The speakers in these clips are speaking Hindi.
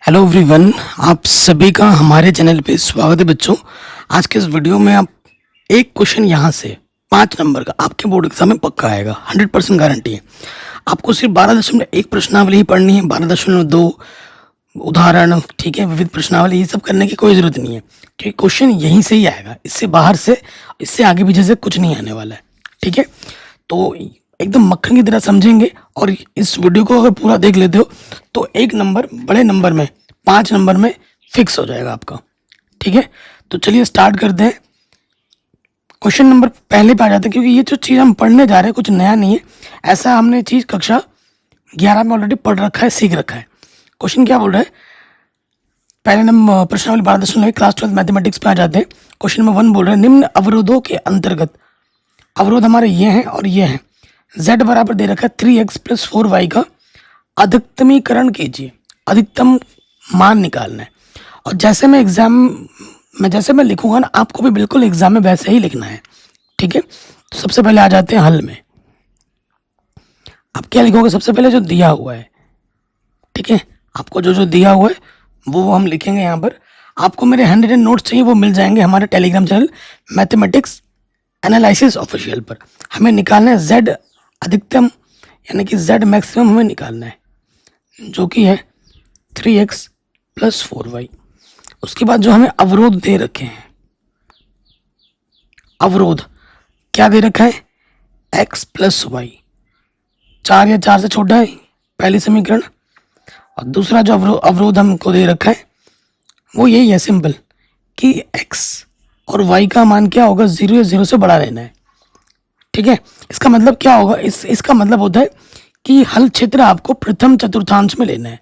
हेलो एवरीवन, आप सभी का हमारे चैनल पे स्वागत है बच्चों। आज के इस वीडियो में आप एक क्वेश्चन यहाँ से 5 नंबर का आपके बोर्ड एग्जाम में पक्का आएगा, 100% गारंटी है। आपको सिर्फ 12.1 प्रश्नावली ही पढ़नी है, 12.2 उदाहरण, ठीक है, विविध प्रश्नावली, ये सब करने की कोई ज़रूरत नहीं है क्योंकि क्वेश्चन यहीं से ही आएगा। इससे बाहर से, इससे आगे पीछे से कुछ नहीं आने वाला है, ठीक है। तो एकदम मक्खन की तरह समझेंगे और इस वीडियो को अगर पूरा देख लेते हो तो 1 नंबर बड़े नंबर में, 5 नंबर में फिक्स हो जाएगा आपका, ठीक है। तो चलिए स्टार्ट करते हैं। क्वेश्चन नंबर पहले पे आ जाते हैं क्योंकि ये जो चीज़ हम पढ़ने जा रहे हैं कुछ नया नहीं है, ऐसा हमने चीज़ कक्षा 11 में ऑलरेडी पढ़ रखा है, सीख रखा है। क्वेश्चन क्या बोल रहा है, पहले नंबर प्रश्नावली 12.1 क्लास 12 मैथमेटिक्स पे आ जाते हैं। क्वेश्चन नंबर 1 बोल रहे हैं निम्न अवरोधों के अंतर्गत, अवरोध हमारे ये हैं और ये हैं, z बराबर दे रखा है 3x + 4y का अधिकतमीकरण कीजिए, अधिकतम मान निकालना है। और जैसे मैं एग्जाम में जैसे मैं लिखूंगा ना, आपको भी बिल्कुल एग्जाम में वैसे ही लिखना है, ठीक है। तो सबसे पहले आ जाते हैं हल में। आप क्या लिखोगे, सबसे पहले जो दिया हुआ है, ठीक है, आपको जो जो दिया हुआ है वो हम लिखेंगे यहाँ पर। आपको मेरे हैंड रिटन नोट्स चाहिए, वो मिल जाएंगे हमारे Telegram channel mathematics analysis official पर। हमें निकालना है z अधिकतम, यानी कि z मैक्सिमम हमें निकालना है, जो कि है 3x + 4y। उसके बाद जो हमें अवरोध दे रखे हैं, अवरोध क्या दे रखा है, x + y, 4 या 4 से छोटा है पहली समीकरण। और दूसरा जो अवरोध हमको दे रखा है वो यही है, सिंपल, कि x और y का मान क्या होगा, 0 या 0 से बड़ा रहना है, ठीक है। इसका मतलब क्या होगा, इसका मतलब होता है कि हल क्षेत्र आपको प्रथम चतुर्थांश में लेना है।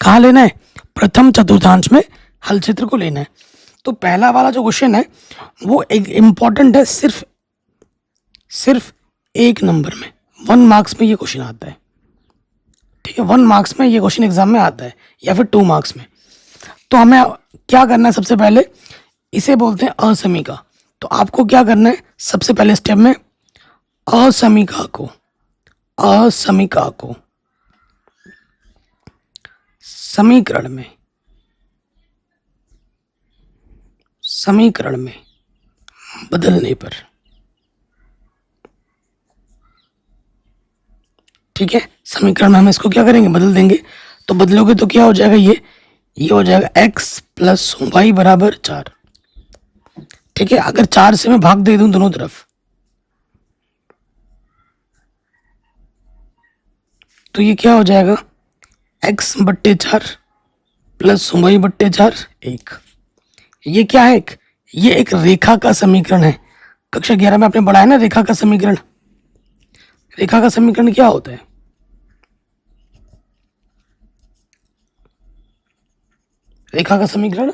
कहाँ लेना है, प्रथम चतुर्थांश में हल क्षेत्र को लेना है। तो पहला वाला जो क्वेश्चन है वो एक इम्पॉर्टेंट है, सिर्फ 1 नंबर में, 1 मार्क्स में ये क्वेश्चन आता है, ठीक है। 1 मार्क्स में ये क्वेश्चन एग्जाम में आता है या फिर 2 मार्क्स में। तो हमें क्या करना है, सबसे पहले इसे बोलते हैं असमीका। तो आपको क्या करना है, सबसे पहले स्टेप में असमीका को समीकरण में बदलने पर, ठीक है, समीकरण में हम इसको क्या करेंगे, बदल देंगे। तो बदलोगे तो क्या हो जाएगा, ये हो जाएगा x + y = 4, ठीक है। अगर 4 से मैं भाग दे दूं दोनों तरफ तो ये क्या हो जाएगा, x/4 + y/4 1। ये क्या है, ये एक रेखा का समीकरण है। कक्षा 11 में आपने पढ़ा है ना रेखा का समीकरण। रेखा का समीकरण क्या होता है, रेखा का समीकरण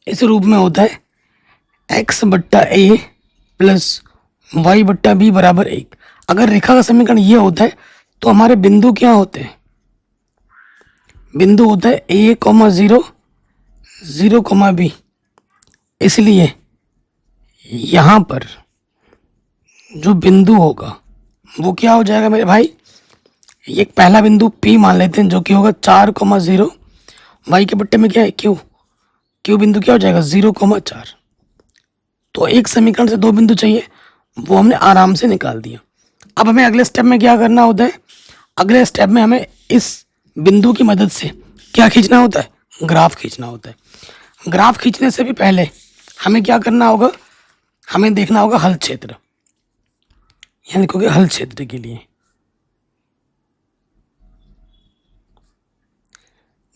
इस रूप में होता है, x/a + y/b = 1। अगर रेखा का समीकरण ये होता है तो हमारे बिंदु क्या होते हैं, बिंदु होता है a, 0, 0, b। इसलिए यहाँ पर जो बिंदु होगा वो क्या हो जाएगा मेरे भाई, ये पहला बिंदु P मान लेते हैं, जो कि होगा 4, 0। y के पट्टे में क्या है, Q बिंदु क्या हो जाएगा, 0, 4। तो एक समीकरण से 2 बिंदु चाहिए, वो हमने आराम से निकाल दिया। अब हमें अगले स्टेप में क्या करना होता है, अगले स्टेप में हमें इस बिंदु की मदद से क्या खींचना होता है, ग्राफ खींचना होता है। ग्राफ खींचने से भी पहले हमें क्या करना होगा, हमें देखना होगा हल क्षेत्र। यहाँ लिखोगे हल क्षेत्र के लिए,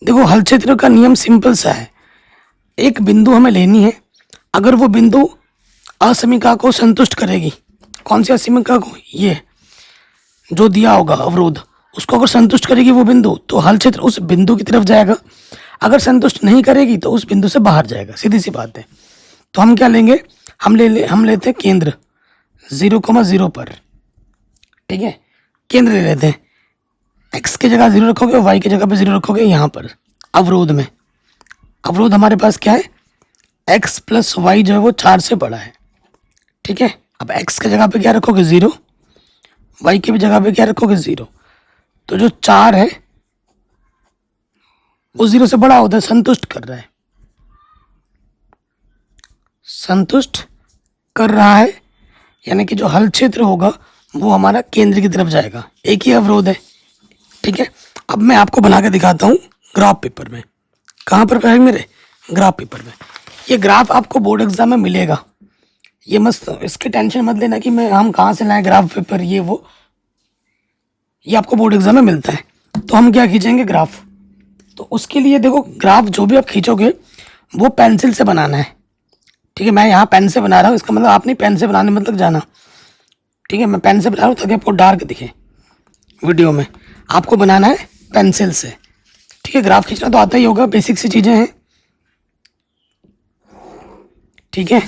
देखो हल क्षेत्र का नियम सिंपल सा है, एक बिंदु हमें लेनी है, अगर वो बिंदु असमीका को संतुष्ट करेगी, कौन सी असमीका को, ये जो दिया होगा अवरोध, उसको अगर संतुष्ट करेगी वो बिंदु, तो हल क्षेत्र उस बिंदु की तरफ जाएगा। अगर संतुष्ट नहीं करेगी तो उस बिंदु से बाहर जाएगा, सीधी सी बात है। तो हम क्या लेंगे, हम लेते हैं केंद्र 0, 0 पर, ठीक है, केंद्र ले लेते हैं। x की जगह 0 रखोगे, y की जगह पे 0 रखोगे। यहाँ पर अवरोध में, अवरोध हमारे पास क्या है, x + y जो है वो 4 से बड़ा है, ठीक है। अब x की जगह पे क्या रखोगे, 0, y की भी जगह पे क्या रखोगे, 0। तो जो 4 है वो 0 से बड़ा होता है, संतुष्ट कर रहा है, संतुष्ट कर रहा है, यानी कि जो हल क्षेत्र होगा वो हमारा केंद्र की तरफ जाएगा। एक ही अवरोध है, ठीक है। अब मैं आपको बना के दिखाता हूँ ग्राफ पेपर में। कहाँ पर है मेरे? ग्राफ पेपर में। ये ग्राफ आपको बोर्ड एग्जाम में मिलेगा, ये मस्त, इसकी टेंशन मत लेना कि हम कहाँ से लाएं ग्राफ पेपर, ये वो, ये आपको बोर्ड एग्जाम में मिलता है। तो हम क्या खींचेंगे? ग्राफ। तो उसके लिए देखो, ग्राफ जो भी आप खींचोगे वो पेंसिल से बनाना है, ठीक है। मैं यहाँ पेन से बना रहा हूँ, इसका मतलब आप नहीं पेन से बनाने मतलब जाना, ठीक है। मैं पेन से बना रहा हूँ ताकि आपको डार्क दिखे वीडियो में। आपको बनाना है पेंसिल से, ठीक है। ग्राफ खींचना तो आता ही होगा, बेसिक सी चीज़ें हैं, ठीक है।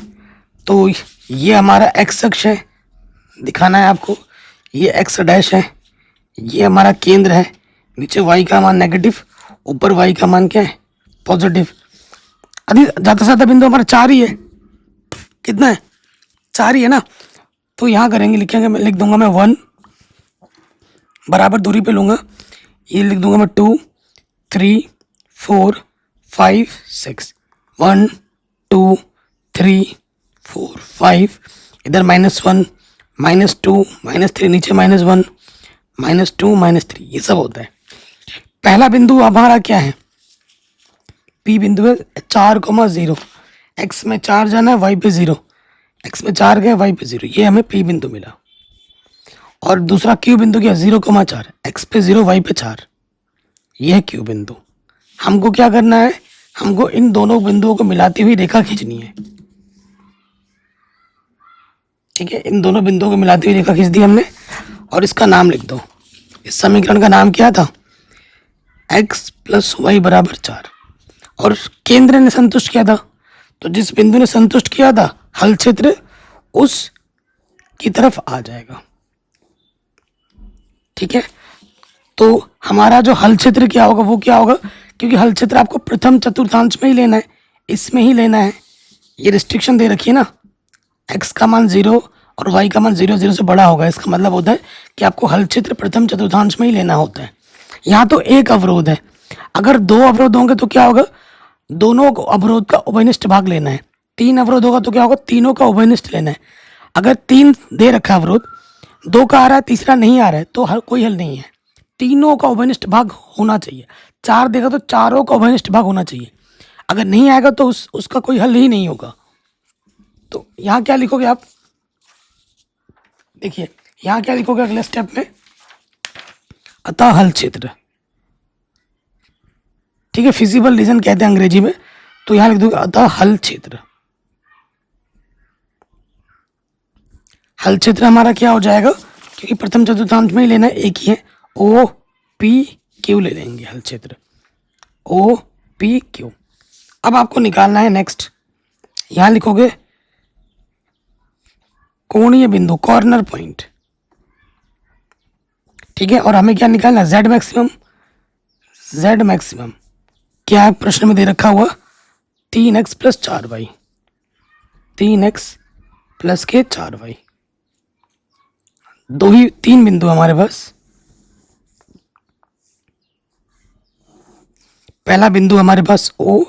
तो ये हमारा एक्स अक्ष है, दिखाना है आपको, ये एक्स डैश है, ये हमारा केंद्र है। नीचे वाई का मान नेगेटिव, ऊपर वाई का मान क्या है? पॉजिटिव। अभी ज़्यादा से ज़्यादा बिंदु हमारा 4 ही है। कितना है? 4 ही है ना। तो यहाँ करेंगे, लिखेंगे, मैं लिख दूंगा, मैं 1 बराबर दूरी पे लूँगा, ये लिख दूंगा मैं 2 3 4 5 6, 1 2 3 4 5, इधर -1 -2 -3, नीचे -1 -2 -3, ये सब होता है। पहला बिंदु हमारा क्या है? पी बिंदु है 4,0, एक्स में 4 जाना है, वाई पे 0, एक्स में 4 गए, वाई पे 0, ये हमें पी बिंदु मिला। और दूसरा क्यू बिंदु क्या? 0,4, एक्स पे 0, वाई पे 4, यह है क्यू बिंदु। हमको क्या करना है? हमको इन दोनों बिंदुओं को मिलाती हुई रेखा खींचनी है, ठीक है। इन दोनों बिंदुओं को मिलाती हुई रेखा खींच दी हमने, और इसका नाम लिख दो। इस समीकरण का नाम क्या था? x + y = 4। और केंद्र ने संतुष्ट किया था, तो जिस बिंदु ने संतुष्ट किया था हल क्षेत्र, उस की तरफ आ जाएगा, ठीक है। तो हमारा जो हल क्षेत्र क्या होगा, वो क्या होगा? क्योंकि हल क्षेत्र आपको प्रथम चतुर्थांश में ही लेना है, इसमें ही लेना है। ये रिस्ट्रिक्शन दे रखी है ना, x का मान 0 और y का मान 0 0 से बड़ा होगा। इसका मतलब होता है कि आपको हल क्षेत्र प्रथम चतुर्थांश में ही लेना होता है। यहाँ तो एक अवरोध है, अगर 2 अवरोध होंगे तो क्या होगा? दोनों अवरोध का उभयनिष्ठ भाग लेना है। 3 अवरोध होगा तो क्या होगा? तीनों का उभयनिष्ठ लेना है। अगर 3 दे रखा है अवरोध, 2 का आ रहा है, तीसरा नहीं आ रहा है, तो कोई हल नहीं है। तीनों का उभयनिष्ठ भाग होना चाहिए। 4 देगा तो चारों का उभयनिष्ठ भाग होना चाहिए। अगर नहीं आएगा तो उसका कोई हल ही नहीं होगा। तो यहाँ क्या लिखोगे आप? देखिए यहाँ क्या लिखोगे अगले स्टेप में? अतः हल क्षेत्र, ठीक है। फिजिबल रीजन कहते हैं अंग्रेजी में, तो यहाँ लिख दोगे अतः हल क्षेत्र। हल क्षेत्र हमारा क्या हो जाएगा? क्योंकि प्रथम चतुर्थांश में ही लेना है, एक ही है, ओ पी क्यू ले लेंगे हल क्षेत्र, ओ पी क्यू। अब आपको निकालना है नेक्स्ट, यहाँ लिखोगे कोणीय बिंदु, कॉर्नर पॉइंट, ठीक है। और हमें क्या निकालना है? Z maximum. जेड मैक्सिमम क्या है प्रश्न में दे रखा हुआ? 3x + 4y, 3x + के 4y। 3 बिंदु हमारे पास। पहला बिंदु हमारे पास O,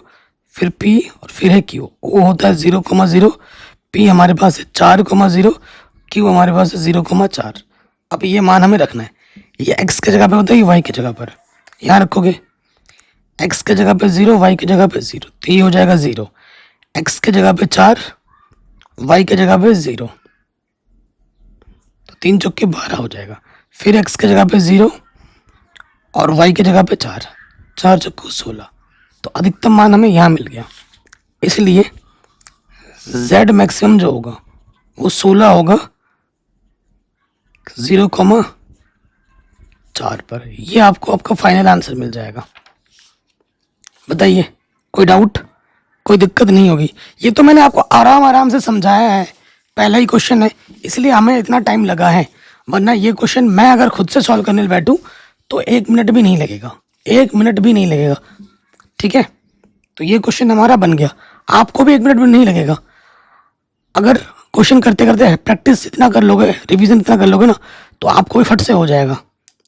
फिर P और फिर है Q। O होता है 0,0, P हमारे पास है 4,0, Q हमारे पास है 0,4। अब ये मान हमें रखना है, ये x के जगह पे होता है, ये y के जगह पर। यहाँ रखोगे x के जगह पे 0, y के जगह पे 0, तो ये हो जाएगा 0। x के जगह पे 4, y के जगह पे 0, तो 3 चौके 12 हो जाएगा। फिर x के जगह पे 0 और y के जगह पे 4, 4 चौके 16, तो अधिकतम मान हमें यहाँ मिल गया। इसलिए z मैक्सिमम जो होगा वो 16 होगा 0,4 पर। ये आपको आपका फाइनल आंसर मिल जाएगा। बताइए कोई डाउट, कोई दिक्कत नहीं होगी। ये तो मैंने आपको आराम से समझाया है, पहला ही क्वेश्चन है, इसलिए हमें इतना टाइम लगा है। वरना ये क्वेश्चन मैं अगर खुद से सॉल्व करने बैठूं तो 1 मिनट भी नहीं लगेगा, 1 मिनट भी नहीं लगेगा, ठीक है। तो ये क्वेश्चन हमारा बन गया, आपको भी 1 मिनट भी नहीं लगेगा। अगर क्वेश्चन करते करते प्रैक्टिस इतना कर लोगे, रिवीजन इतना कर लोगे ना, तो आपको भी फट से हो जाएगा,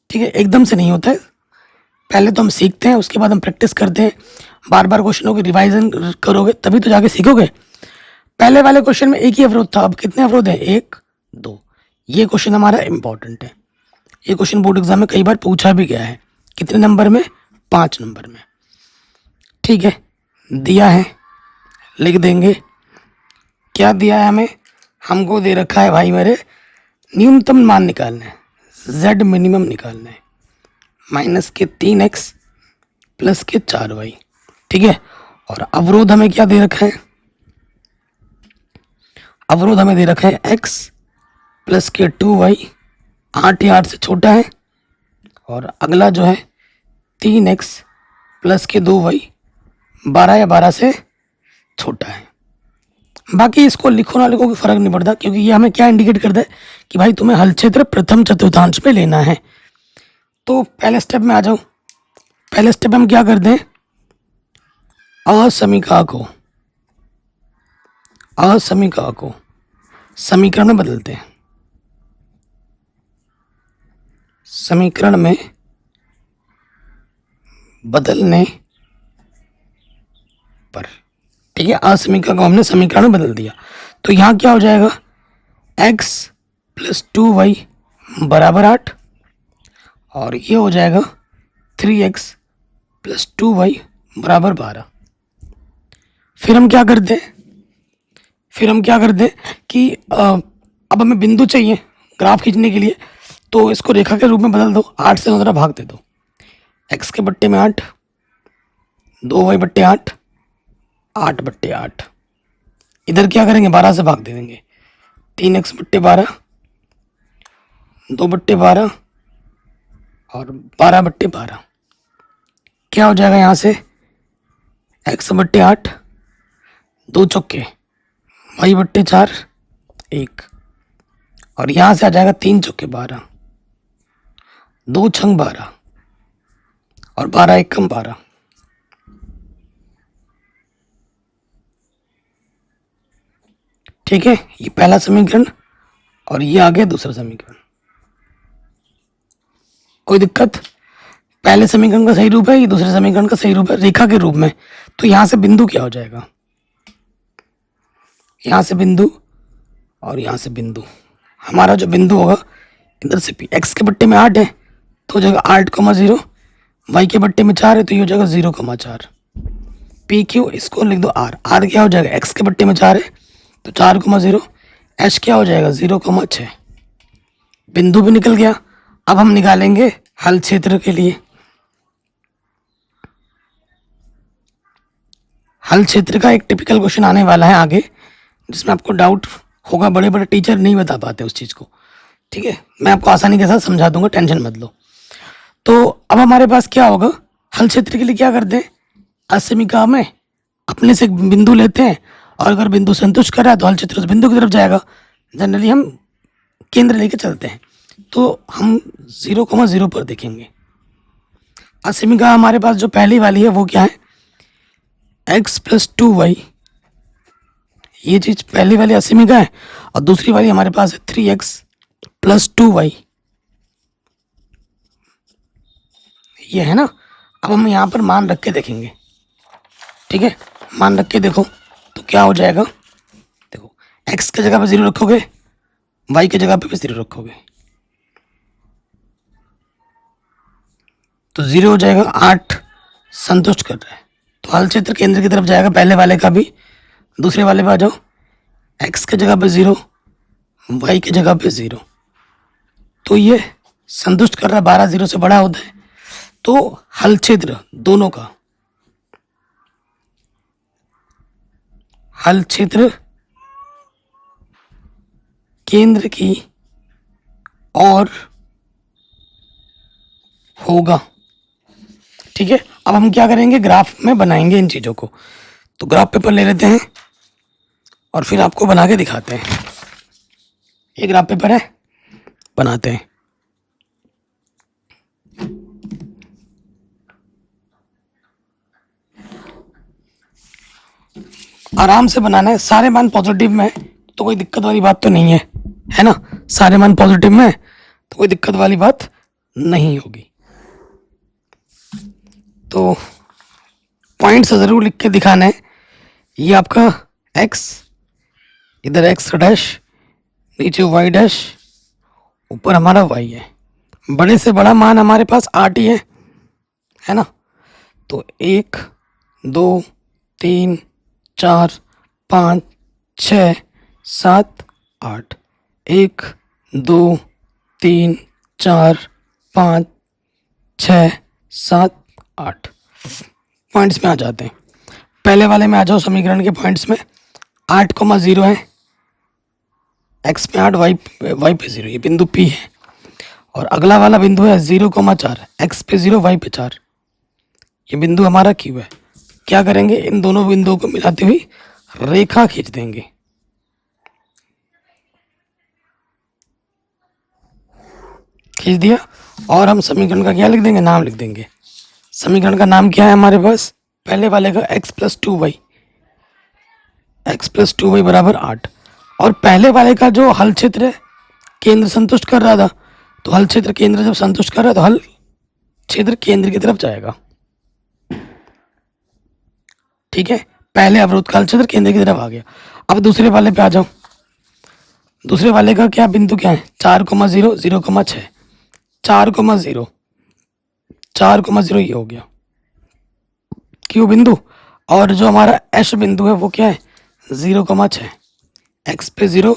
ठीक है। एकदम से नहीं होता है, पहले तो हम सीखते हैं, उसके बाद हम प्रैक्टिस करते हैं, बार बार क्वेश्चनों की रिवाइजन करोगे तभी तो जाके सीखोगे। पहले वाले क्वेश्चन में एक ही अवरोध था, अब कितने अवरोध हैं? 1 2। ये क्वेश्चन हमारा इंपॉर्टेंट है, ये क्वेश्चन बोर्ड एग्जाम में कई बार पूछा भी गया है। कितने नंबर में? 5 नंबर में। ठीक है, दिया है, लिख देंगे। क्या दिया है हमें? हमको दे रखा है भाई मेरे, न्यूनतम मान निकालना है, z मिनिमम निकालना है, माइनस के 3x प्लस के 4y। ठीक है, और अवरोध हमें क्या दे रखा है? अवरोध हमें दे रखा है x प्लस के 2y, 8 या 8 से छोटा है, और अगला जो है 3x प्लस के 2y, 12 या 12 से छोटा है। बाकी इसको लिखो ना लिखो कोई फर्क नहीं पड़ता, क्योंकि ये हमें क्या इंडिकेट करता है कि भाई तुम्हें हल क्षेत्र प्रथम चतुर्थांश में लेना है। तो पहले स्टेप में आ जाओ। पहले स्टेप में हम क्या करते हैं? असमीका को समीकरण में बदलते हैं। समीकरण में बदलने पर, ठीक है, असमीका को हमने समीकरण में बदल दिया। तो यहाँ क्या हो जाएगा? x प्लस 2y बराबर 8, और ये हो जाएगा 3x प्लस 2y बराबर 12। फिर हम क्या करते हैं? कि अब हमें बिंदु चाहिए ग्राफ खींचने के लिए, तो इसको रेखा के रूप में बदल दो, 8 से 15 भाग दे दो। x के बट्टे में 8, 2y बट्टे 8, 8 बट्टे 8। इधर क्या करेंगे? 12 से भाग दे देंगे, 3x बट्टे 12, 2 बट्टे 12 और 12 बट्टे 12। क्या हो जाएगा यहाँ से? x बट्टे 8, 2 चौके, y बट्टे 4, 1, और यहाँ से आ जाएगा 3 चौके 12, 2 छंग 12 और 12 एकम 12। ठीक है, ये पहला समीकरण, और ये आ गया दूसरा समीकरण। कोई दिक्कत? पहले समीकरण का सही रूप है, ये दूसरे समीकरण का सही रूप है रेखा के रूप में। तो यहाँ से बिंदु क्या हो जाएगा? यहाँ से बिंदु और यहाँ से बिंदु, हमारा जो बिंदु होगा इधर से p, x के बट्टे में 8 है तो हो जाएगा 8,0, y के बट्टे में 4 है तो ये हो जाएगा 0,4। पी क्यू इसको लिख दो r। r क्या हो जाएगा? x के बट्टे में 4 है तो 4,0, h क्या हो जाएगा? 0,6। बिंदु भी निकल गया। अब हम निकालेंगे हल क्षेत्र के लिए। हल क्षेत्र का एक टिपिकल क्वेश्चन आने वाला है आगे, जिसमें आपको डाउट होगा, बड़े बड़े टीचर नहीं बता पाते उस चीज़ को। ठीक है, मैं आपको आसानी के साथ समझा दूंगा, टेंशन मत लो। तो अब हमारे पास क्या होगा? हल क्षेत्र के लिए क्या करते हैं? असमीका में अपने से एक बिंदु लेते हैं, और अगर बिंदु संतुष्ट कर रहा है तो हल क्षेत्र उस बिंदु की तरफ जाएगा। जनरली हम केंद्र लेके चलते हैं, तो हम 0,0 पर देखेंगे। असमीका हमारे पास जो पहली वाली है वो क्या है? x प्लस 2y, ये चीज पहली वाली असमीका है, और दूसरी वाली हमारे पास है 3x प्लस 2y, ये है ना। अब हम यहाँ पर मान रख के देखेंगे। ठीक है, मान रख के देखो तो क्या हो जाएगा? देखो, x की जगह पे 0 रखोगे, y की जगह पे भी 0 रखोगे, तो 0 हो जाएगा। 8 संतुष्ट कर रहा है तो हल क्षेत्र केंद्र की तरफ जाएगा, पहले वाले का भी। दूसरे वाले पे आ जाओ, x की जगह पे 0, y की जगह पे 0, तो ये संतुष्ट कर रहा है। 12 0 से बड़ा होता है, तो हल क्षेत्र दोनों का, हल क्षेत्र केंद्र की ओर होगा। ठीक है, अब हम क्या करेंगे? ग्राफ में बनाएंगे इन चीज़ों को। तो ग्राफ पेपर ले लेते हैं और फिर आपको बना के दिखाते हैं। ये ग्राफ पेपर है, बनाते हैं। आराम से बनाना है, सारे मान पॉजिटिव में है तो कोई दिक्कत वाली बात तो नहीं है ना। सारे मान पॉजिटिव में है तो कोई दिक्कत वाली बात नहीं होगी। तो पॉइंट से ज़रूर लिख के दिखाना है। ये आपका x, इधर x डैश, नीचे y डैश, ऊपर हमारा y है। बड़े से बड़ा मान हमारे पास 8 ही है ना। तो 1 2 3 4 5 6 7 8, 1 2 3 4 5 6 7 8 पॉइंट्स में आ जाते हैं। पहले वाले में आ जाओ समीकरण के पॉइंट्स में। 8,0 है, x पे 8, y पे 0, ये बिंदु P है। और अगला वाला बिंदु है 0,4, x पे 0, y पे 4, ये बिंदु हमारा Q है। क्या करेंगे, इन दोनों बिंदुओं को मिलाते हुए रेखा खींच देंगे। खींच दिया और हम समीकरण का क्या लिख देंगे, नाम लिख देंगे। समीकरण का नाम क्या है हमारे पास, पहले वाले का x प्लस 2y बराबर 8। और पहले वाले का जो हल क्षेत्र है केंद्र संतुष्ट कर रहा था, तो हल क्षेत्र केंद्र जब संतुष्ट कर रहा है तो हल क्षेत्र केंद्र की तरफ जाएगा। ठीक है, पहले अवरोध का हल क्षेत्र केंद्र की तरफ आ गया। अब दूसरे वाले पे आ जाओ। दूसरे वाले का क्या बिंदु क्या है, 4,0 0,6, 4,0 4,0 ये हो गया क्यू बिंदु। और जो हमारा एश बिंदु है वो क्या है, 0,6, x पे 0,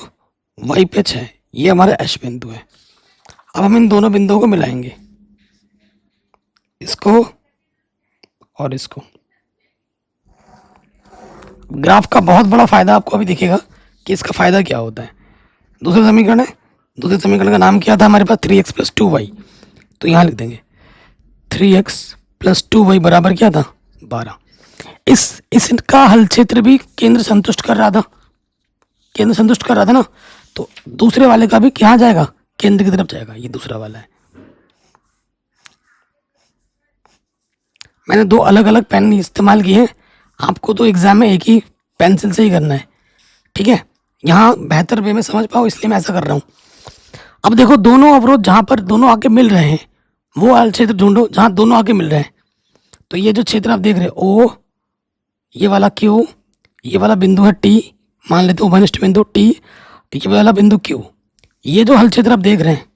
y पे 6, ये हमारा एश बिंदु है। अब हम इन दोनों बिंदुओं को मिलाएंगे, इसको और इसको। ग्राफ का बहुत बड़ा फायदा आपको अभी दिखेगा कि इसका फायदा क्या होता है। दूसरा समीकरण है, दूसरे समीकरण का नाम क्या था हमारे पास, 3x प्लस 2y। तो यहाँ लिख देंगे 3x प्लस 2y बराबर क्या था, 12। इसका हल क्षेत्र भी केंद्र संतुष्ट कर रहा था, केंद्र संतुष्ट कर रहा था ना। तो दूसरे वाले का भी क्या जाएगा, केंद्र की तरफ जाएगा। ये दूसरा वाला है। मैंने दो अलग अलग पेन इस्तेमाल किए हैं, आपको तो एग्जाम में एक ही पेंसिल से ही करना है। ठीक है, यहाँ बेहतर वे में समझ पाओ इसलिए मैं ऐसा कर रहा हूँ। अब देखो, दोनों अवरोध जहाँ पर दोनों आके मिल रहे हैं वो हल क्षेत्र ढूंढो जहाँ दोनों आके मिल रहे हैं। तो ये जो क्षेत्र आप देख रहे हो ओ, ये वाला क्यू, ये वाला बिंदु है टी, मान लेते हो उभयनिष्ठ बिंदु टी, ये वाला बिंदु क्यू। ये जो हल क्षेत्र आप देख रहे हैं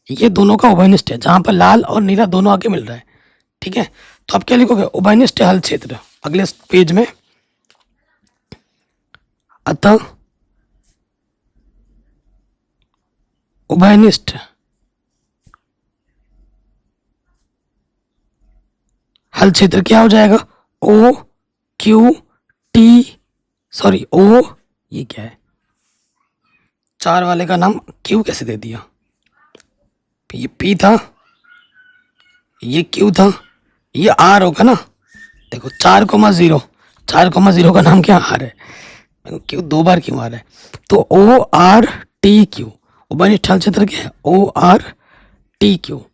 ये दोनों का उभयनिष्ठ है, जहाँ पर लाल और नीला दोनों आके मिल रहा है। ठीक है, तो आप क्या लिखोगे, उभयनिष्ठ हल क्षेत्र अगले पेज में। अतः उभयनिष्ठ हल क्षेत्र क्या हो जाएगा, ओ क्यू टी, सॉरी ओ, ये क्या है, 4 वाले का नाम क्यू कैसे दे दिया, ये पी था, ये क्यू था, ये आर होगा ना। देखो 4,0, 4,0 का नाम क्या, आर है। क्यू 2 बार क्यों आ रहा है, तो ओ आर टी क्यू, उभयनिष्ठ हल क्षेत्र क्या है, ओ आर टी क्यू।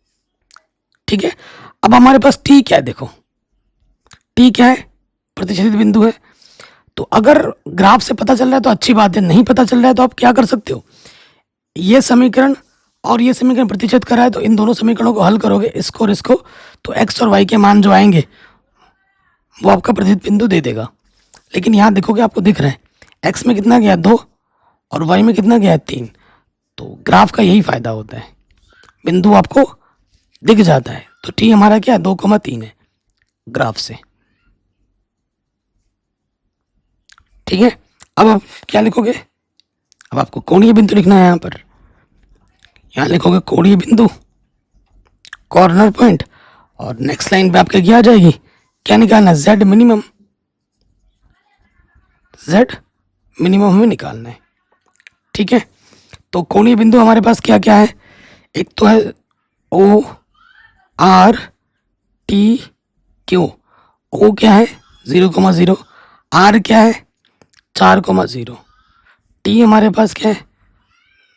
ठीक है, अब हमारे पास टी क्या है, देखो टी क्या है, प्रतिच्छेदित बिंदु है। तो अगर ग्राफ से पता चल रहा है तो अच्छी बात है, नहीं पता चल रहा है तो आप क्या कर सकते हो, ये समीकरण और ये समीकरण प्रतिच्छेद करा है तो इन दोनों समीकरणों को हल करोगे, इसको और इसको, तो x और y के मान जो आएंगे वो आपका प्रतिच्छेद बिंदु दे देगा। लेकिन यहाँ देखोगे आपको दिख रहा है x में कितना गया 2 और y में कितना गया 3। तो ग्राफ का यही फायदा होता है, बिंदु आपको दिख जाता है। तो t हमारा क्या है, 2,3 है ग्राफ से। ठीक है, अब आप क्या लिखोगे, अब आपको कोणीय बिंदु लिखना है। यहाँ पर यहाँ लिखोगे कोणीय बिंदु, कॉर्नर पॉइंट, और नेक्स्ट लाइन पे आपके क्या आ जाएगी, क्या निकालना है, z मिनिमम, z मिनिमम हमें निकालना है। ठीक है, तो कोणीय बिंदु हमारे पास क्या क्या है, एक तो है ओ आर टी क्यू। ओ क्या है 0,0, आर क्या है 4,0, टी हमारे पास क्या है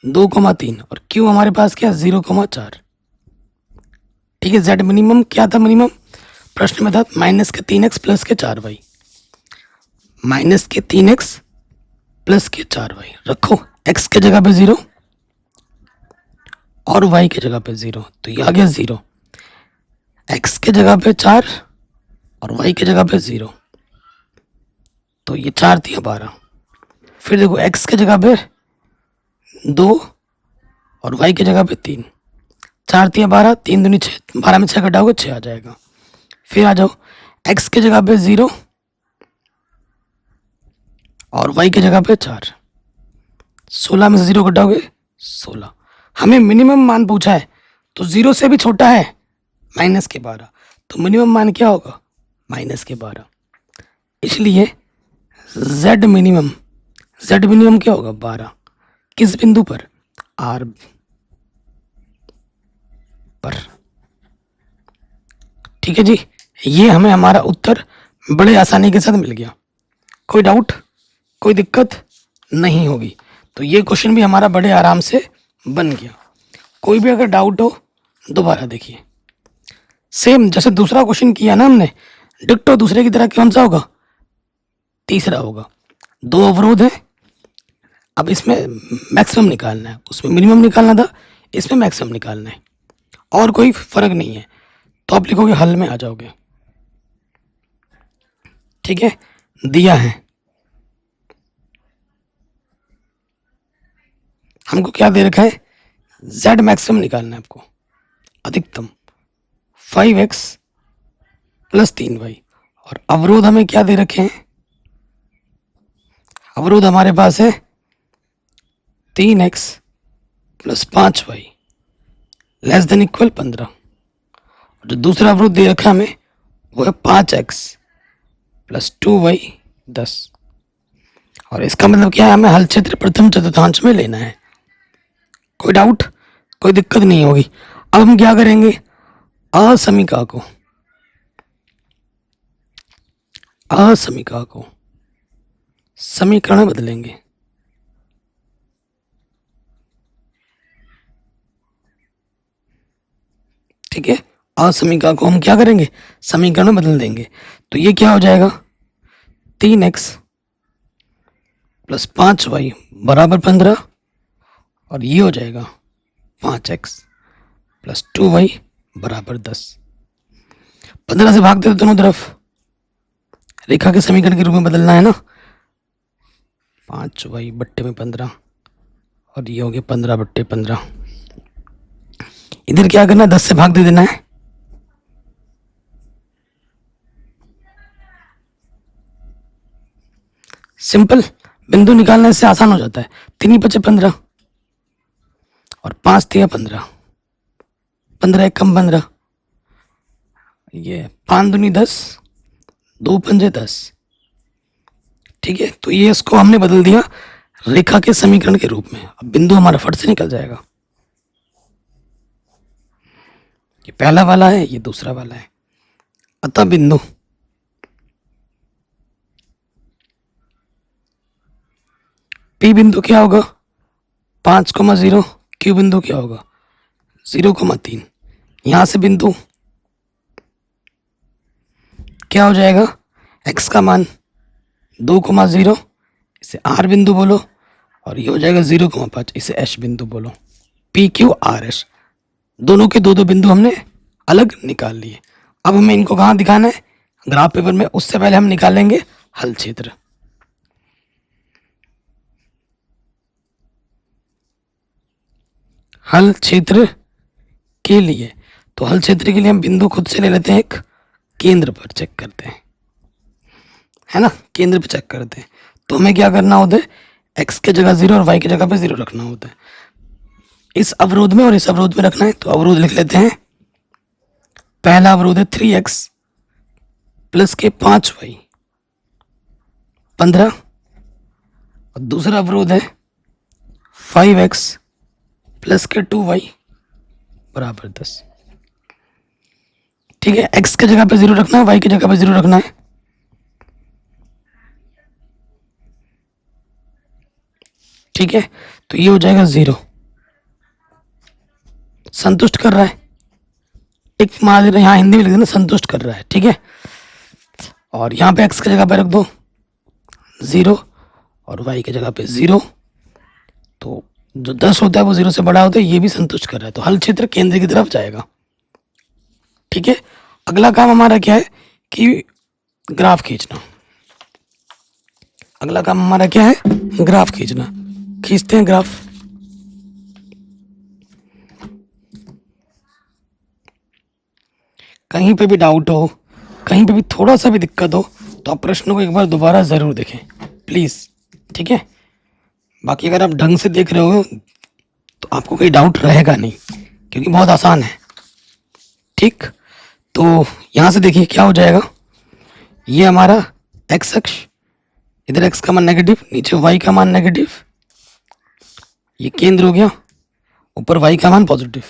2,3 और क्यू हमारे पास क्या है 0,4। ठीक है, z मिनिमम क्या था, मिनिमम प्रश्न में था माइनस के 3x प्लस के 4y, माइनस के 3x प्लस के 4y रखो, x के जगह पे 0 और y के जगह पे 0, तो ये आ गया 0। x के जगह पे 4 और y की जगह पे 0, तो ये 4 दिया 12। फिर देखो x की जगह पे 2 और y की जगह पे 3, 4 दिया 12, 3 दूनी 6, 12 में 6 घटाओगे 6 आ जाएगा। फिर आ जाओ x की जगह पे 0 और y की जगह पे 4, 16 में से 0 घटाओगे 16। हमें मिनिमम मान पूछा है, तो 0 से भी छोटा है माइनस के 12, तो मिनिमम मान क्या होगा माइनस के 12। इसलिए z मिनिमम क्या होगा 12, किस बिंदु पर r पर। ठीक है जी, ये हमें हमारा उत्तर बड़े आसानी के साथ मिल गया। कोई डाउट, कोई दिक्कत नहीं होगी। तो ये क्वेश्चन भी हमारा बड़े आराम से बन गया। कोई भी अगर डाउट हो दोबारा देखिए। सेम जैसे दूसरा क्वेश्चन किया ना हमने, डिक्टो दूसरे की तरह कौन सा होगा, तीसरा होगा। 2 अवरोध है, अब इसमें मैक्सिमम निकालना है, उसमें मिनिमम निकालना था, इसमें मैक्सिमम निकालना है, और कोई फर्क नहीं है। तो आप लिखोगे हल में आ जाओगे। ठीक है, दिया है हमको, क्या दे रखा है, z मैक्सिमम निकालना है आपको, अधिकतम 5x प्लस 3y। और अवरोध हमें क्या दे रखे हैं, अवरोध हमारे पास है 3x plus 5y less than equal 15। और जो दूसरा अवरोध दे रखा हमें वो है 5x प्लस 2y 10। और इसका मतलब क्या है, हमें हल क्षेत्र प्रथम चतुर्थांश में लेना है। कोई डाउट, कोई दिक्कत नहीं होगी। अब हम क्या करेंगे, असमीका को समीकरण में बदलेंगे। ठीक है, असमीका को हम क्या करेंगे, समीकरण में बदल देंगे। तो ये क्या हो जाएगा, 3x प्लस 5y बराबर 15, और ये हो जाएगा 5x प्लस 2y बराबर 10। 15 से भाग दे दोनों तरफ, रेखा के समीकरण के रूप में बदलना है ना। 5y बट्टे में 15, और ये हो गया 15 बट्टे 15। इधर क्या करना है, 10 से भाग दे देना है। सिंपल, बिंदु निकालने से आसान हो जाता है। 3 बचे 15 और 5 दिया 15, 15 एक कम 15, ये 5 दूनी 10, 2 पंजे 10। ठीक है, तो ये इसको हमने बदल दिया रेखा के समीकरण के रूप में। अब बिंदु हमारा फट से निकल जाएगा। ये पहला वाला है, ये दूसरा वाला है। अतः बिंदु P बिंदु क्या होगा 5,0, Q बिंदु क्या होगा 0,3। यहां से बिंदु क्या हो जाएगा, x का मान 2,0, इसे R बिंदु बोलो, और ये हो जाएगा 0,5, इसे H बिंदु बोलो। PQRS दोनों के 2-2 बिंदु हमने अलग निकाल लिए। अब हमें इनको कहाँ दिखाना है, ग्राफ पेपर में। उससे पहले हम निकालेंगे हल क्षेत्र। हल क्षेत्र के लिए, तो हल क्षेत्र के लिए हम बिंदु खुद से ले लेते हैं, एक केंद्र पर चेक करते हैं, है ना, केंद्र पर चेक करते हैं। तो हमें क्या करना होता है, x के जगह 0 और y की जगह पे 0 रखना होता है। इस अवरोध में और इस अवरोध में रखना है, तो अवरोध लिख लेते हैं। पहला अवरोध है 3x प्लस के 5y 15, और दूसरा अवरोध है 5x प्लस के 2y बराबर 10। ठीक है, x के जगह पे 0 रखना है, y की जगह पे 0 रखना है। ठीक है, तो ये हो जाएगा 0, संतुष्ट कर रहा है। टिक मार देना, यहाँ हिंदी में लिख देना संतुष्ट कर रहा है। ठीक है, और यहाँ पे x की जगह पे रख दो 0 और y की जगह पे 0, तो जो 10 होता है वो 0 से बड़ा होता है, ये भी संतुष्ट कर रहा है। तो हल क्षेत्र केंद्र की तरफ जाएगा। ठीक है, अगला काम हमारा क्या है कि ग्राफ खींचना। अगला काम हमारा क्या है, ग्राफ खींचना। खींचते हैं ग्राफ। कहीं पे भी डाउट हो, कहीं पे भी थोड़ा सा भी दिक्कत हो, तो आप प्रश्न को एक बार दोबारा ज़रूर देखें प्लीज़, ठीक है। बाकी अगर आप ढंग से देख रहे हो तो आपको कोई डाउट रहेगा नहीं, क्योंकि बहुत आसान है, ठीक। तो यहाँ से देखिए क्या हो जाएगा, ये हमारा एक्स अक्ष, इधर एक्स का मान नेगेटिव, नीचे वाई का मान नेगेटिव, ये केंद्र हो गया, ऊपर वाई का मान पॉजिटिव।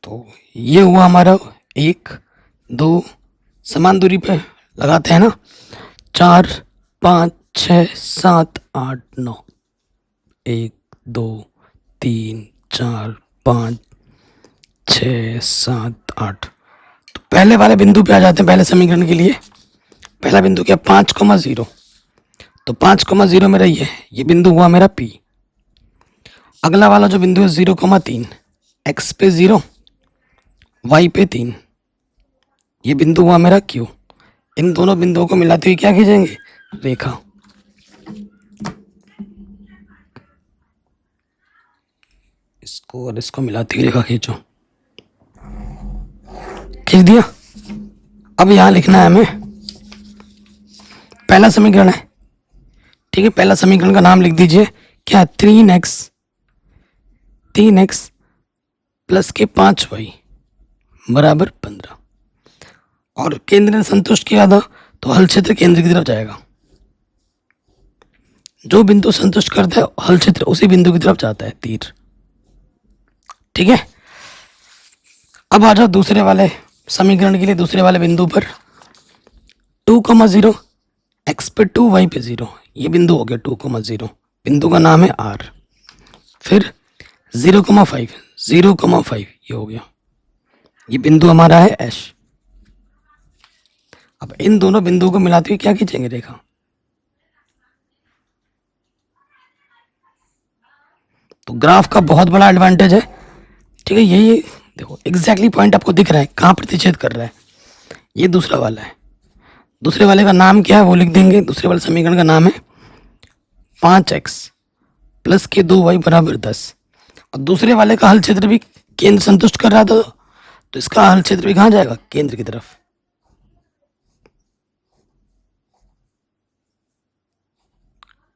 तो ये हुआ हमारा 1 2, समान दूरी पे लगाते हैं ना, 4 5 6 7 8 9, 1 2 3 4 5 6 7 8। तो पहले वाले बिंदु पे आ जाते हैं, पहले समीकरण के लिए। पहला बिंदु क्या, 5,0। तो 5,0 मेरा ये बिंदु हुआ मेरा P। अगला वाला जो बिंदु है 0,3, एक्स पे 0, वाई पे 3, ये बिंदु हुआ मेरा Q। इन दोनों बिंदुओं को मिलाते हुए क्या खींचेंगे, रेखा। इसको और इसको मिलाते हुए रेखा खींचो, खींच दिया। अब यहां लिखना है हमें, पहला समीकरण है, ठीक है। पहला समीकरण का नाम लिख दीजिए क्या, 3x प्लस के 5y बराबर 15। और केंद्र ने संतुष्ट किया था, तो हल क्षेत्र केंद्र की तरफ जाएगा। जो बिंदु संतुष्ट करता है हल क्षेत्र उसी बिंदु की तरफ जाता है तीर, ठीक है। अब आ जाओ दूसरे वाले समीकरण के लिए, दूसरे वाले बिंदु पर 2,0, एक्स पे 2, वाई पे 0, ये बिंदु हो गया 2,0। बिंदु का नाम है R। फिर 0,5, 0,5 ये हो गया, ये बिंदु हमारा है S। अब इन दोनों बिंदुओं को मिलाते हुए क्या खींचेंगे, रेखा। तो ग्राफ का बहुत बड़ा एडवांटेज है, ठीक है। यही देखो एग्जैक्टली पॉइंट आपको दिख रहा है कहाँ प्रतिच्छेद कर रहा है, ये दूसरा वाला है। दूसरे वाले का नाम क्या है वो लिख देंगे। दूसरे वाले समीकरण का नाम है 5x प्लस के 2y बराबर 10। और दूसरे वाले का हल क्षेत्र भी केंद्र संतुष्ट कर रहा था, तो इसका हल क्षेत्र भी कहाँ जाएगा, केंद्र की तरफ,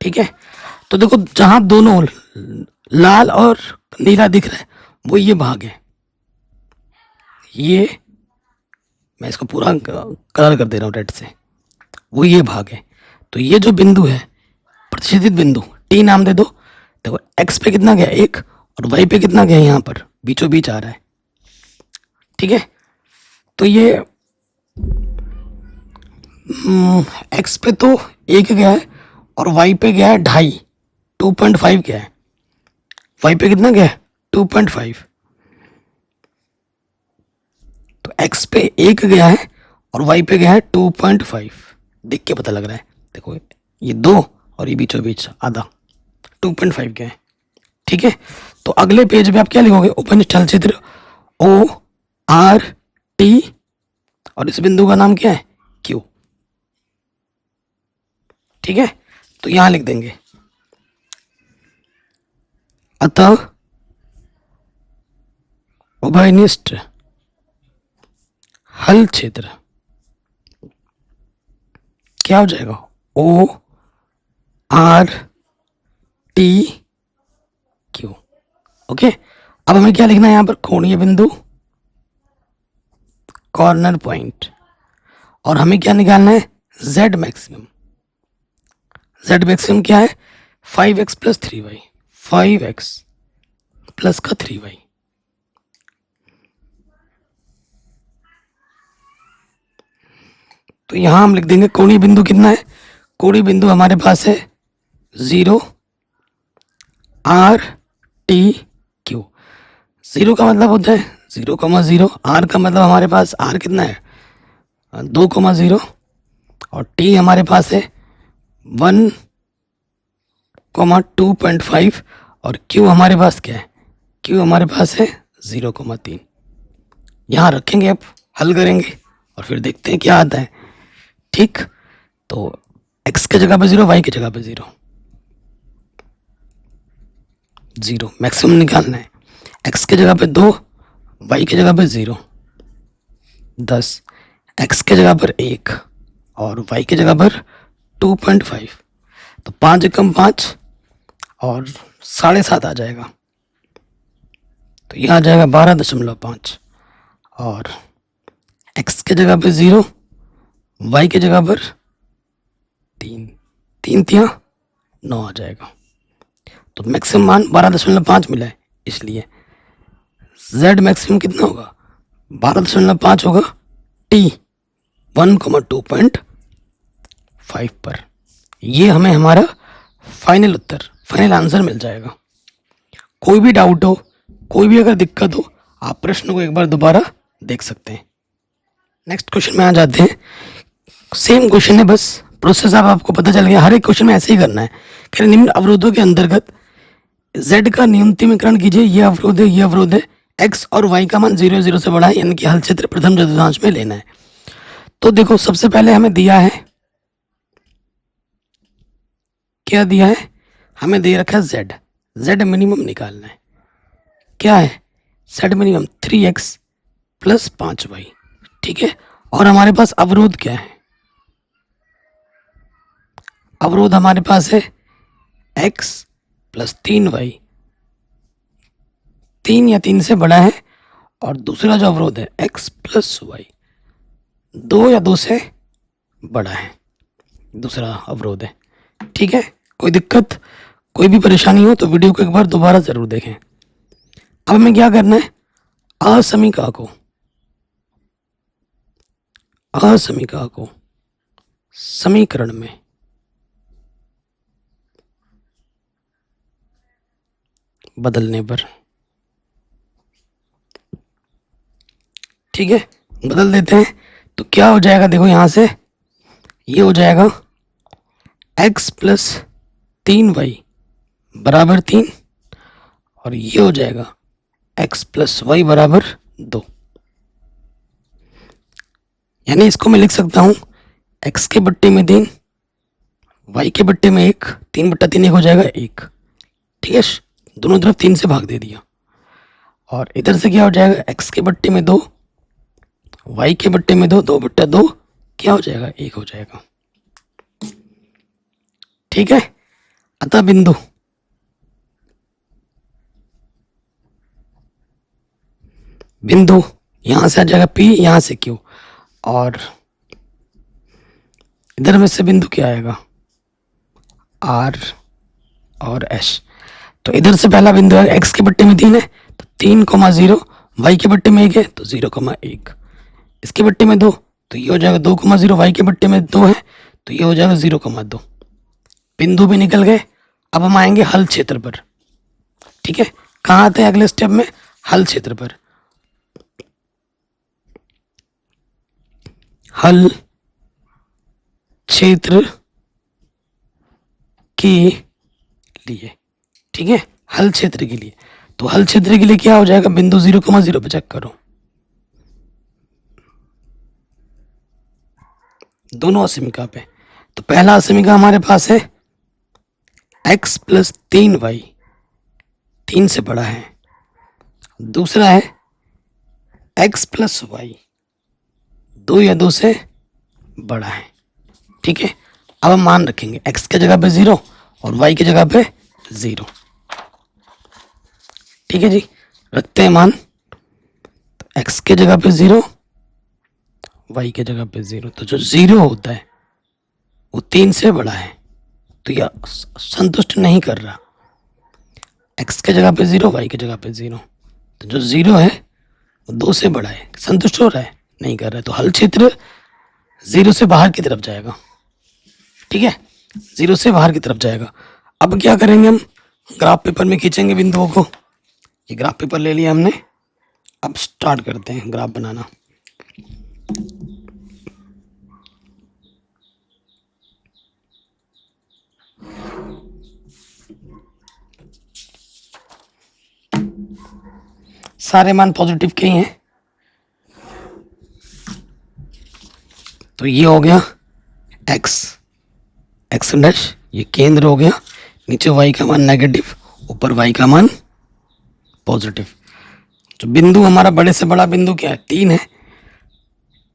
ठीक है। तो देखो जहां दोनों लाल और नीला दिख रहा है वो ये भाग है, ये मैं इसको पूरा कलर कर दे रहा हूँ रेड से, वो ये भाग है। तो ये जो बिंदु है प्रतिच्छेदित बिंदु, टी नाम दे दो। देखो एक्स पे कितना गया 1 और वाई पे कितना गया, यहाँ पर बीचों बीच आ रहा है, ठीक है। तो ये एक्स पे तो 1 गया है और वाई पे गया है 2.5, 2.5 गया है। वाई पे कितना गया है 2.5। तो एक्स पे 1 गया है और वाई पे गया है 2.5। देख के पता लग रहा है, देखो ये 2 और ये बीचों बीच आधा 2.5 गया है, ठीक है। तो अगले पेज पे आप क्या लिखोगे, उपनिष्ठ हल क्षेत्र ओ आर टी, और इस बिंदु का नाम क्या है क्यू, ठीक है। तो यहां लिख देंगे, अतः उभयनिष्ठ हल क्षेत्र क्या हो जाएगा, O R T Q, okay. अब हमें क्या लिखना है, यहां पर कोणीय बिंदु, कॉर्नर पॉइंट, और हमें क्या निकालना है, z मैक्सिमम। z मैक्सिमम क्या है, 5x plus 3y, 5x plus का 3y। तो यहां हम लिख देंगे कोणीय बिंदु कितना है, कोणीय बिंदु हमारे पास है 0 R T Q। 0 का मतलब होता है 0,0, R का मतलब हमारे पास R कितना है 2,0, और T हमारे पास है 1,2.5, और Q हमारे पास क्या है, Q हमारे पास है 0,3। यहाँ रखेंगे, अब हल करेंगे और फिर देखते हैं क्या आता है। ठीक, तो x के जगह पे 0, y की जगह पे 0, 0 मैक्सिमम निकालना है। x के जगह पे 2, y की जगह पे 0, 10, x के जगह पर 1 और y की जगह पर 2.5, तो 5 एकम 5 और 7.5 आ जाएगा, तो यह आ जाएगा 12.5 और x के जगह पे 0, y की जगह पर 3, 3 तिया 9 आ जाएगा। तो मैक्सिमम मान 12.5 मिला है, इसलिए z मैक्सिमम कितना होगा, 12.5 होगा t 1,2.5 पर। ये हमें हमारा फाइनल उत्तर, फाइनल आंसर मिल जाएगा। कोई भी डाउट हो, कोई भी अगर दिक्कत हो, आप प्रश्न को एक बार दोबारा देख सकते हैं। नेक्स्ट क्वेश्चन में आ जाते हैं। सेम क्वेश्चन है, बस प्रोसेस अब आपको पता चल गया। हर एक क्वेश्चन में ऐसे ही करना है कि निम्न अवरोधों के अंतर्गत z का न्यूनतमीकरण कीजिए। ये अवरोध है, ये अवरोध है, x और y का मान 0 0 से बड़ा है, यानी कि हल क्षेत्र प्रथम चतुर्थांश में लेना है। तो देखो, सबसे पहले हमें दिया है, क्या दिया है, हमें दे रखा है z मिनिमम निकालना है। क्या है z minimum, 3x plus 5y। ठीक है, और हमारे पास अवरोध क्या है, अवरोध हमारे पास है x प्लस 3y, 3 या 3 से बड़ा है, और दूसरा जो अवरोध है x प्लस y, 2 या 2 से बड़ा है, दूसरा अवरोध है। ठीक है, कोई दिक्कत, कोई भी परेशानी हो तो वीडियो को एक बार दोबारा ज़रूर देखें। अब हमें क्या करना है, असमीका को समीकरण में बदलने पर, ठीक है, बदल देते हैं तो क्या हो जाएगा, देखो यहाँ से ये हो जाएगा x प्लस 3y बराबर 3, और ये हो जाएगा x प्लस वाई बराबर 2। यानी इसको मैं लिख सकता हूँ x के बट्टे में 3, y के बट्टे में 1, 3/3 1 हो जाएगा 1। ठीक है, दोनों तरफ 3 से भाग दे दिया, और इधर से क्या हो जाएगा, x के बट्टे में 2, y के बट्टे में 2, 2/2 क्या हो जाएगा, 1 हो जाएगा। ठीक है, अतः बिंदु यहां से आ जाएगा P, यहां से Q, और इधर में से बिंदु क्या आएगा, R और S। तो इधर से पहला बिंदु है, x के बट्टे में 3 है तो 3,0, y के बट्टे में 1 है तो 0,1, इसके बट्टे में 2 तो ये हो जाएगा 2,0, y के बट्टे में 2 है तो ये हो जाएगा 0,2। बिंदु भी निकल गए। अब हम आएंगे हल क्षेत्र पर। ठीक है, कहाँ आते हैं अगले स्टेप में, हल क्षेत्र पर। हल क्षेत्र के लिए, ठीक है, हल क्षेत्र के लिए, तो हल क्षेत्र के लिए क्या हो जाएगा, बिंदु 0,0 पे चेक करो, दोनों असमीका पे। तो पहला असमीका हमारे पास है x प्लस 3y 3 से बड़ा है, दूसरा है x प्लस वाई 2 या 2 से बड़ा है। ठीक है, अब हम मान रखेंगे x के जगह पे 0 और y की जगह पे 0। ठीक है जी, रखते हैं मान, तो x के जगह पे 0, y के जगह पे 0, तो जो 0 होता है वो 3 से बड़ा है, तो यह संतुष्ट नहीं कर रहा। x के जगह पे 0, y की जगह पे 0, तो जो 0 है वो 2 से बड़ा है, संतुष्ट हो रहा है, नहीं कर रहा है, तो हल क्षेत्र 0 से बाहर की तरफ जाएगा। ठीक है, 0 से बाहर की तरफ जाएगा। अब क्या करेंगे, हम ग्राफ पेपर में खींचेंगे बिंदुओं को। ये ग्राफ पेपर ले लिया हमने, अब स्टार्ट करते हैं ग्राफ बनाना। सारे मान पॉजिटिव के ही हैं, तो ये हो गया एक्स, एक्स डैश, ये केंद्र हो गया, नीचे वाई का मान नेगेटिव, ऊपर वाई का मान पॉजिटिव। जो बिंदु हमारा बड़े से बड़ा बिंदु क्या है, 3 है,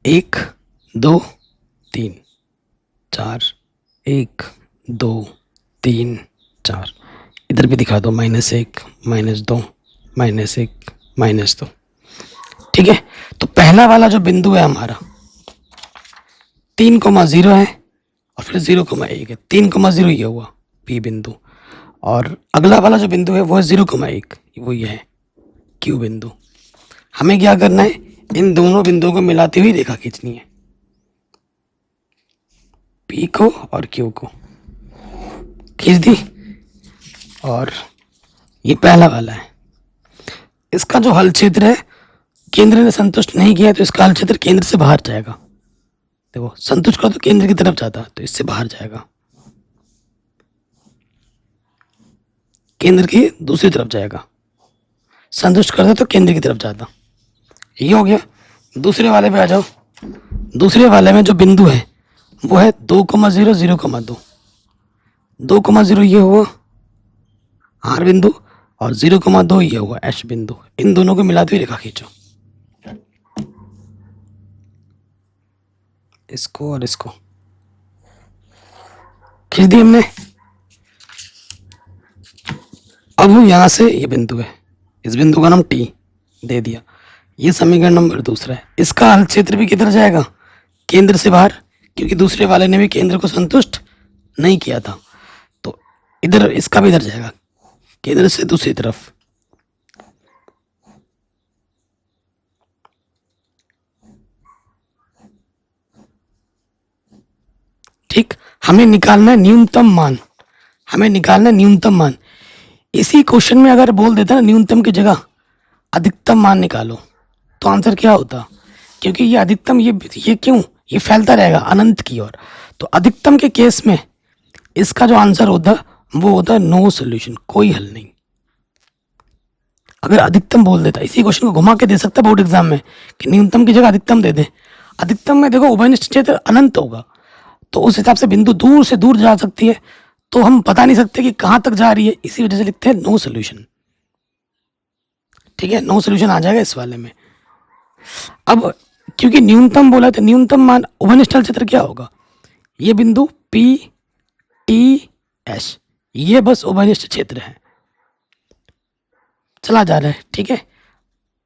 1 2 3 4, 1 2 3 4, इधर भी दिखा दो, -1 -2 -1 -2। ठीक है, तो पहला वाला जो बिंदु है हमारा 3,0 है और फिर 0,1 है, 3,0 ये हुआ पी बिंदु, और अगला वाला जो बिंदु है वो है 0,1, वो ये है क्यू बिंदु। हमें क्या करना है, इन दोनों बिंदुओं को मिलाती हुई रेखा खींचनी है, पी को और क्यू को खींच दी, और ये पहला वाला है, इसका जो हल क्षेत्र है केंद्र ने संतुष्ट नहीं किया तो इसका हल क्षेत्र केंद्र से बाहर जाएगा। देखो संतुष्ट करो तो केंद्र की तरफ जाता, तो इससे बाहर जाएगा, केंद्र की दूसरी तरफ जाएगा, संतुष्ट करता तो केंद्र की तरफ जाता। ये हो गया। दूसरे वाले पे आ जाओ। दूसरे वाले में जो बिंदु है वो है 2,0 0,2, 2,0 ये हुआ आर बिंदु और 0,2 ये हुआ एच बिंदु। इन दोनों को मिलाते हुए रेखा खींचो, इसको और इसको खींच दी हमने। अब यहां से ये बिंदु है, इस बिंदु का नाम टी दे दिया। ये समीकरण नंबर दूसरा है। इसका हल क्षेत्र भी किधर जाएगा, केंद्र से बाहर, क्योंकि दूसरे वाले ने भी केंद्र को संतुष्ट नहीं किया था, तो इधर इसका भी इधर जाएगा, केंद्र से दूसरी तरफ। ठीक, हमें निकालना है न्यूनतम मान, हमें निकालना है न्यूनतम मान। इसी क्वेश्चन में अगर बोल देता ना न्यूनतम की जगह अधिकतम मान निकालो, तो आंसर क्या होता, क्योंकि ये अधिकतम ये क्यों, ये फैलता रहेगा अनंत की ओर। तो अधिकतम के केस में इसका जो आंसर होता वो होता है नो सोल्यूशन, कोई हल नहीं। अगर अधिकतम बोल देता, इसी क्वेश्चन को घुमा के दे सकता बोर्ड एग्जाम में कि न्यूनतम की जगह अधिकतम दे दे। अधिकतम में देखो उभयनिष्ठ क्षेत्र अनंत होगा, तो उस हिसाब से बिंदु दूर से दूर जा सकती है, तो हम बता नहीं सकते कि कहां तक जा रही है, इसी वजह से लिखते हैं नो सोल्यूशन। ठीक है, नो सोल्यूशन आ जाएगा इस वाले में। अब क्योंकि न्यूनतम बोला तो न्यूनतम मान उभयनिष्ठ क्षेत्र क्या होगा, ये बिंदु पी टी एस, ये बस उभयनिष्ठ क्षेत्र है, चला जा रहा है। ठीक है,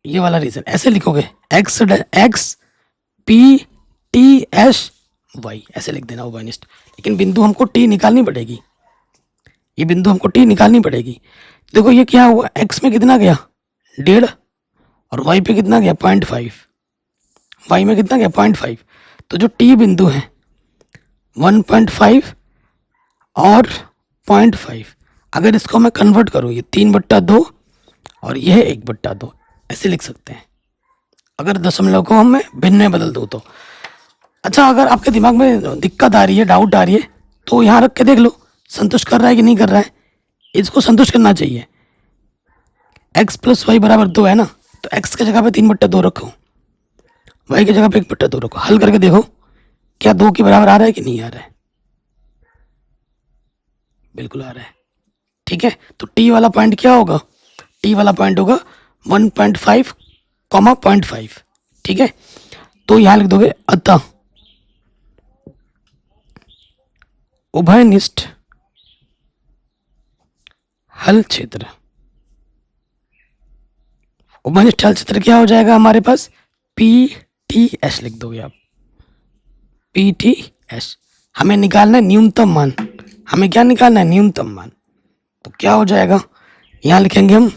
ये वाला रीजन ऐसे लिखोगे, X P T S Y, ऐसे लिख देना उभयनिष्ठ। लेकिन बिंदु हमको टी निकालनी पड़ेगी, ये बिंदु हमको टी निकालनी पड़ेगी। देखो ये क्या हुआ, एक्स में कितना गया 1.5 और वाई पे कितना गया 0.5, वाई में कितना गया 0.5। तो जो टी बिंदु है 1.5 और 0.5, अगर इसको मैं कन्वर्ट करूँ, ये 3/2 और यह 1/2, ऐसे लिख सकते हैं अगर दशमलव को हम भिन्न में बदल दूँ तो। अच्छा, अगर आपके दिमाग में दिक्कत आ रही है, डाउट आ रही है, तो यहाँ रख के देख लो संतुष्ट कर रहा है कि नहीं कर रहा है। इसको संतुष्ट करना चाहिए। x + y = 2 है ना, तो x की जगह पे 3/2 रखो, y की जगह पे 1/2 रखो। हल करके देखो क्या 2 के बराबर आ रहा है कि नहीं आ रहा है, बिल्कुल आ रहा है। ठीक है, तो t वाला पॉइंट क्या होगा, t वाला पॉइंट होगा 1.5, 0.5। ठीक है, तो यहां लिख दोगे अतः उभयनिष्ठ हल क्षेत्र, उभयनिष्ठ हल क्षेत्र क्या हो जाएगा हमारे पास, पी टी एस लिख दोगे आप, पी टी एस। हमें निकालना है न्यूनतम मान, हमें क्या निकालना है, न्यूनतम मान। तो क्या हो जाएगा, यहां लिखेंगे हम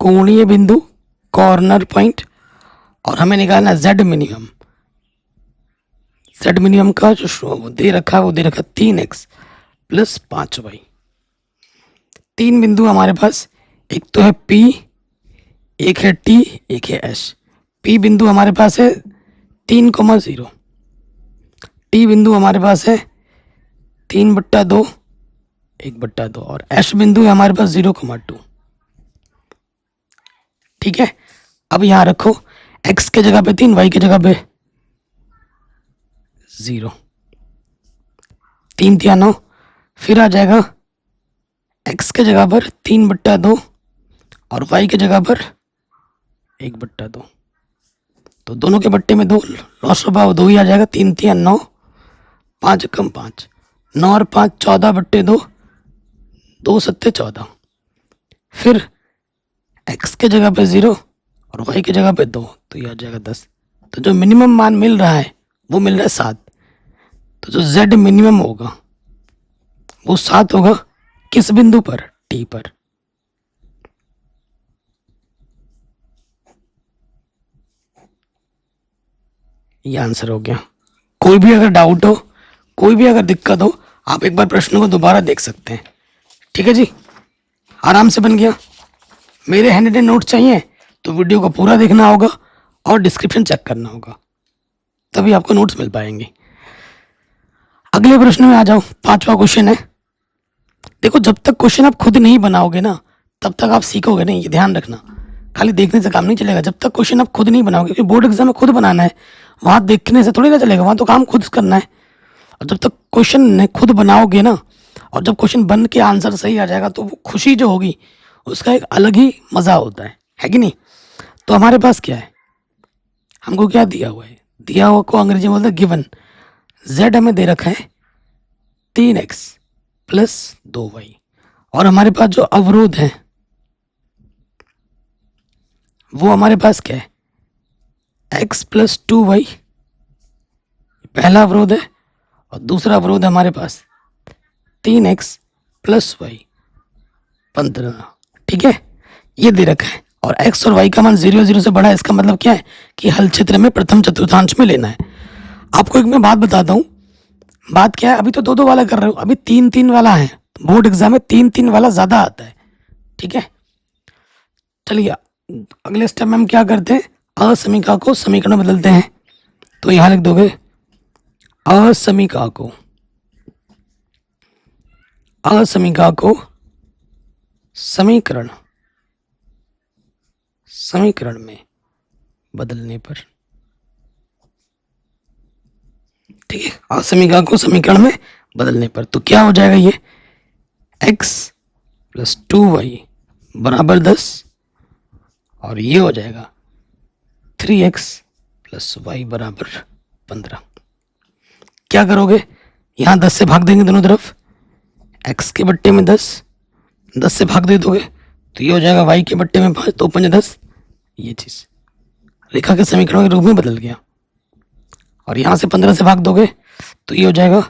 कोणीय बिंदु, कॉर्नर पॉइंट, और हमें निकालना है जेड मिनिमम। जेड मिनिमम का जो दे रखा है वो दे रखा 3x + 5y। 3 बिंदु हमारे पास, एक तो है P, एक है T, एक है S। P बिंदु हमारे पास है 3,0, T बिंदु हमारे पास है 3/2, 1/2, और S बिंदु है हमारे पास 0,2। ठीक है, अब यहां रखो एक्स के जगह पे 3, वाई की जगह पे 0, 3 3 9, फिर आ जाएगा एक्स के जगह पर 3/2 और वाई की जगह पर 1/2। तो दोनों के बट्टे में 2, लॉस स्वभाव 2 ही आ जाएगा। 3 3 9, 5 कम 5, 9 और 5 14/2, 2 7 14। फिर x के जगह पे 0 और y की जगह पे 2, तो ये आ जाएगा 10। तो जो मिनिमम मान मिल रहा है वो मिल रहा है 7। तो जो z मिनिमम होगा वो 7 होगा। किस बिंदु पर? t पर। ये आंसर हो गया। कोई भी अगर डाउट हो, कोई भी अगर दिक्कत हो, आप एक बार प्रश्न को दोबारा देख सकते हैं। ठीक है जी, आराम से बन गया। मेरे हैंड रिटन नोट्स चाहिए तो वीडियो को पूरा देखना होगा और डिस्क्रिप्शन चेक करना होगा, तभी आपको नोट्स मिल पाएंगे। अगले प्रश्न में आ जाओ। 5वां क्वेश्चन है। देखो, जब तक क्वेश्चन आप खुद नहीं बनाओगे ना, तब तक आप सीखोगे नहीं, ये ध्यान रखना। खाली देखने से काम नहीं चलेगा। जब तक क्वेश्चन आप खुद नहीं बनाओगे, क्योंकि बोर्ड एग्जाम में खुद बनाना है, वहाँ देखने से थोड़ी ना चलेगा, वहाँ तो काम खुद करना है। और जब तक क्वेश्चन खुद बनाओगे ना, और जब क्वेश्चन बन के आंसर सही आ जाएगा, तो वो खुशी जो होगी उसका एक अलग ही मज़ा होता है कि नहीं। तो हमारे पास क्या है, हमको क्या दिया हुआ है? दिया हुआ को अंग्रेजी में बोलते हैं गिवन। z हमें दे रखा है 3x प्लस 2y, और हमारे पास जो अवरोध है वो हमारे पास क्या है? x प्लस 2y पहला अवरोध है, और दूसरा अवरोध है हमारे पास 3x प्लस y 15। ठीक है, ये दे रखा है। और x और y का मान 0 0 से बड़ा है। इसका मतलब क्या है कि हल क्षेत्र में प्रथम चतुर्थांश में लेना है। आपको एक मैं बात बताता हूँ। बात क्या है, अभी तो 2 2 वाला कर रहे हो, अभी 3 3 वाला है। बोर्ड एग्जाम में 3 3 वाला ज़्यादा आता है। ठीक है, चलिए अगले स्टेप में हम क्या करते हैं, असमीका को समीकरण में बदलते हैं। तो यहाँ लिख दोगे असमीका को समीकरण में बदलने पर। ठीक है, असमीका को समीकरण में बदलने पर तो क्या हो जाएगा? ये x प्लस 2y बराबर 10, और ये हो जाएगा 3x प्लस वाई बराबर 15। क्या करोगे? यहाँ 10 से भाग देंगे दोनों तरफ। x के बट्टे में 10 से भाग दे दोगे तो ये हो जाएगा y के बट्टे में 5, 2 5 10। ये चीज़ रेखा के समीकरण के रूप में बदल गया। और यहाँ से 15 से भाग दोगे तो ये हो जाएगा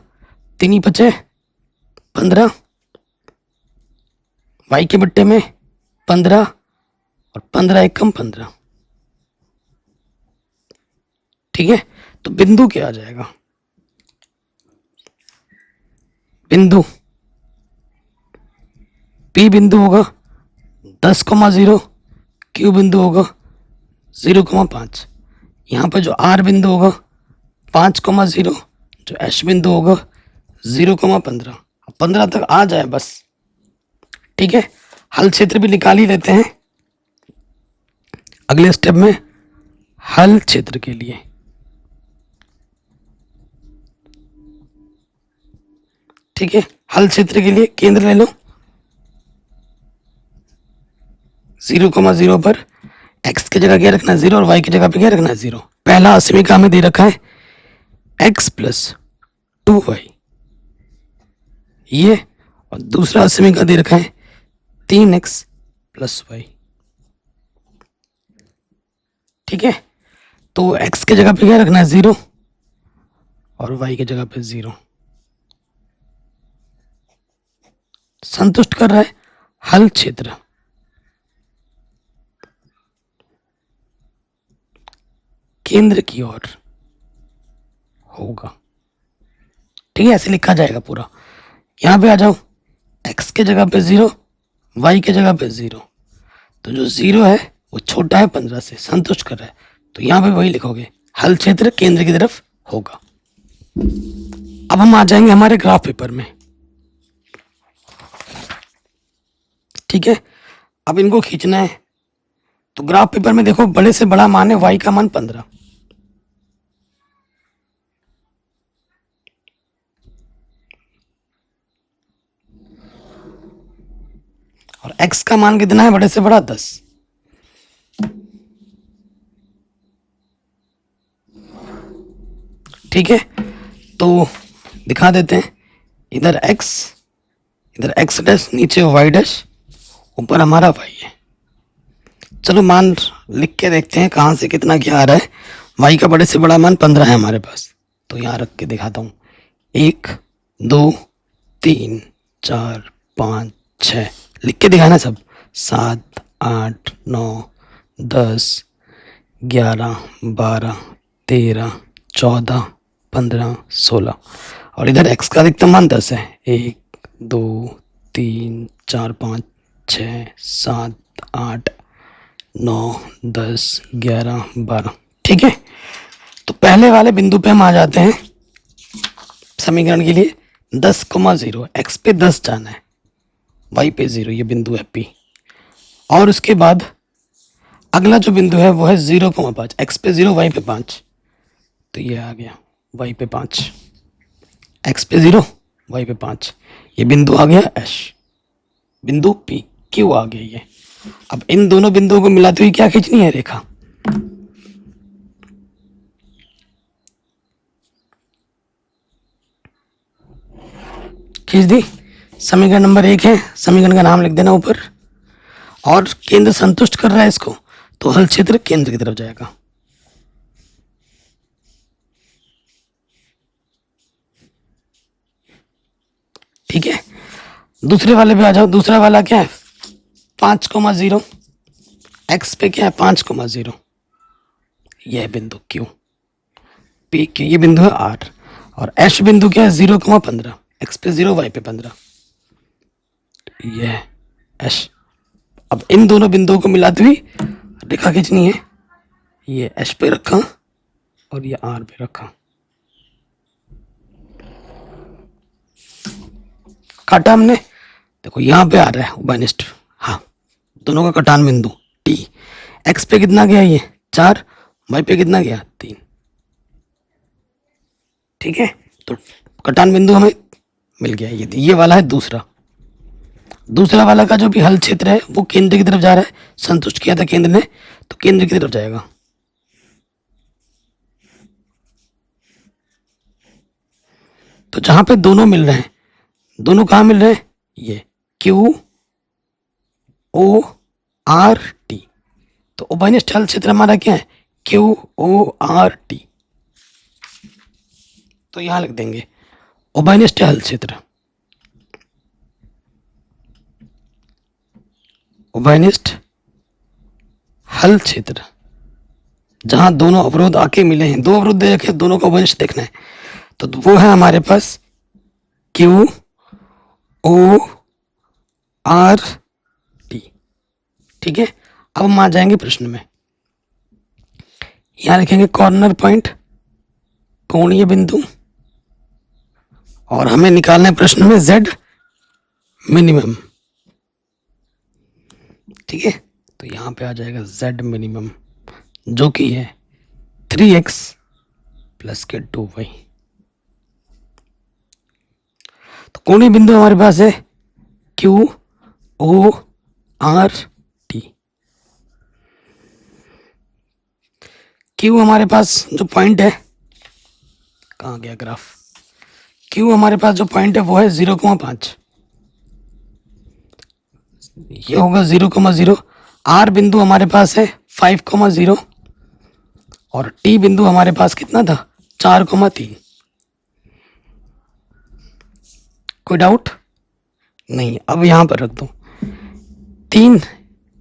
3 5 15, y के बट्टे में 15 और 15 1 कम 15। ठीक है, तो बिंदु क्या आ जाएगा? बिंदु P बिंदु होगा 10,0, Q बिंदु होगा 0,5। यहाँ पर जो R बिंदु होगा 5,0, जो H बिंदु होगा 0,15। 15 तक आ जाए बस। ठीक है, हल क्षेत्र भी निकाल ही लेते हैं अगले स्टेप में। हल क्षेत्र के लिए ठीक है, हल क्षेत्र के लिए केंद्र ले लो। 0,0 पर x की जगह क्या रखना है? 0, और y की जगह पे क्या रखना है? 0। पहला असमीका में दे रखा है x प्लस 2y, ये, और दूसरा असमीका दे रखा है 3x प्लस y। ठीक है, तो x की जगह पे क्या रखना है? 0, और y की जगह पे 0। संतुष्ट कर रहा है हल क्षेत्र। केंद्र की ओर होगा। ठीक है, ऐसे लिखा जाएगा पूरा। यहाँ पे आ जाओ, x के जगह पे 0, y के जगह पे 0। तो जो 0 है वो छोटा है 15 से, संतुष्ट कर रहा है। तो यहाँ पे वही लिखोगे, हल क्षेत्र केंद्र की तरफ होगा। अब हम आ जाएंगे हमारे ग्राफ पेपर में। ठीक है, अब इनको खींचना है तो ग्राफ पेपर में देखो बड़े से बड़ा मान है y का मान 15, और x का मान कितना है बड़े से बड़ा 10। ठीक है, तो दिखा देते हैं, इधर x डैश, नीचे y डैश, ऊपर हमारा y है। चलो मान लिख के देखते हैं कहाँ से कितना क्या आ रहा है। y का बड़े से बड़ा मान 15 है हमारे पास, तो यहाँ रख के दिखाता हूँ। 1 2 3 4 5 6 लिख के दिखाना सब। 7 8 9 10 11 12 13 14 15 16, और इधर x का अधिकतम मान 10 है। 1 2 3 4 5 6 7 8 9 10 11 12। ठीक है, तो पहले वाले बिंदु पे हम आ जाते हैं समीकरण के लिए। 10,0 x पे 10 जाना है, y पे 0, ये बिंदु है P। और उसके बाद अगला जो बिंदु है वो है 0,5, x पे 0 y पे 5, तो ये आ गया y पे 5, x पे 0 y पे 5, ये बिंदु आ गया H, बिंदु P Q आ गया ये। अब इन दोनों बिंदुओं को मिलाते हुए क्या खींचनी है रेखा, खींच दी। समीकरण नंबर 1 है, समीकरण का नाम लिख देना ऊपर, और केंद्र संतुष्ट कर रहा है इसको, तो हल क्षेत्र केंद्र की तरफ जाएगा। ठीक है, दूसरे वाले पे आ जाओ। दूसरा वाला क्या है, 5,0, x पे क्या है 5,0, यह बिंदु Q, P Q, ये बिंदु है R, और H बिंदु क्या है 0,15, x पे 0 y पे 15, यह H। अब इन दोनों बिंदुओं को मिलाते हुए रेखा खींचनी है। ये H पे रखा और ये R पे रखा, काटा हमने। देखो यहाँ पे आ रहा है उभयनिष्ठ, हाँ, दोनों का कटान बिंदु T। x पे कितना गया ये 4, y पे कितना गया 3। ठीक है, तो कटान बिंदु हमें मिल गया। ये वाला है दूसरा वाला का जो भी हल क्षेत्र है वो केंद्र की तरफ जा रहा है, संतुष्ट किया था केंद्र ने, तो केंद्र की तरफ जाएगा। तो जहां पे दोनों मिल रहे हैं, दोनों कहाँ मिल रहे हैं, ये Q O R T, तो उभयनिष्ठ हल क्षेत्र हमारा क्या है Q O R T, तो यहां लिख देंगे उभयनिष्ठ हल क्षेत्र, उभयनिष्ठ हल क्षेत्र, जहां दोनों अवरोध आके मिले हैं, दो अवरोध देखे, दोनों का उभयनिष्ठ देखना है, तो वो है हमारे पास Q O R T। ठीक है, अब हम आ जाएंगे प्रश्न में। यहां लिखेंगे कॉर्नर पॉइंट, कोणीय बिंदु, और हमें निकालना है प्रश्न में Z मिनिमम। ठीक है, तो यहां पे आ जाएगा Z मिनिमम, जो कि है 3x प्लस के 2y। तो कोणीय बिंदु हमारे पास है Q O R T। Q हमारे पास जो पॉइंट है, कहाँ गया ग्राफ, Q हमारे पास जो पॉइंट है वो है 0,5, ये होगा 0,0। R बिंदु हमारे पास है 5,0, और T बिंदु हमारे पास कितना था 4,3। कोई डाउट नहीं, अब यहां पर रख दो 3,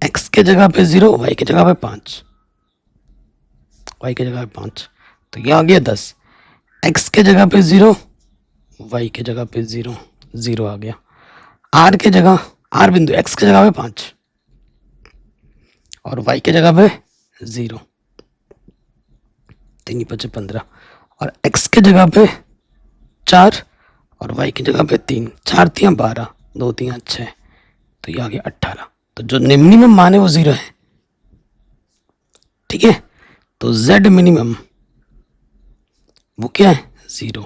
x के जगह पे 0, y के जगह पे 5, y के जगह पे 5, तो ये आ गया 10। x के जगह पे 0, y के जगह पे 0, 0 आ गया। r के जगह, r बिंदु x के जगह पे 5 और y के जगह पे 0, 3 5 15, और x के जगह पे 4 और y की जगह पे 3, 4 3 12, 2 3 6, तो ये आ गया 18। तो जो मिनिमम मान है वो 0 है, ठीक है। तो z मिनिमम वो क्या है, 0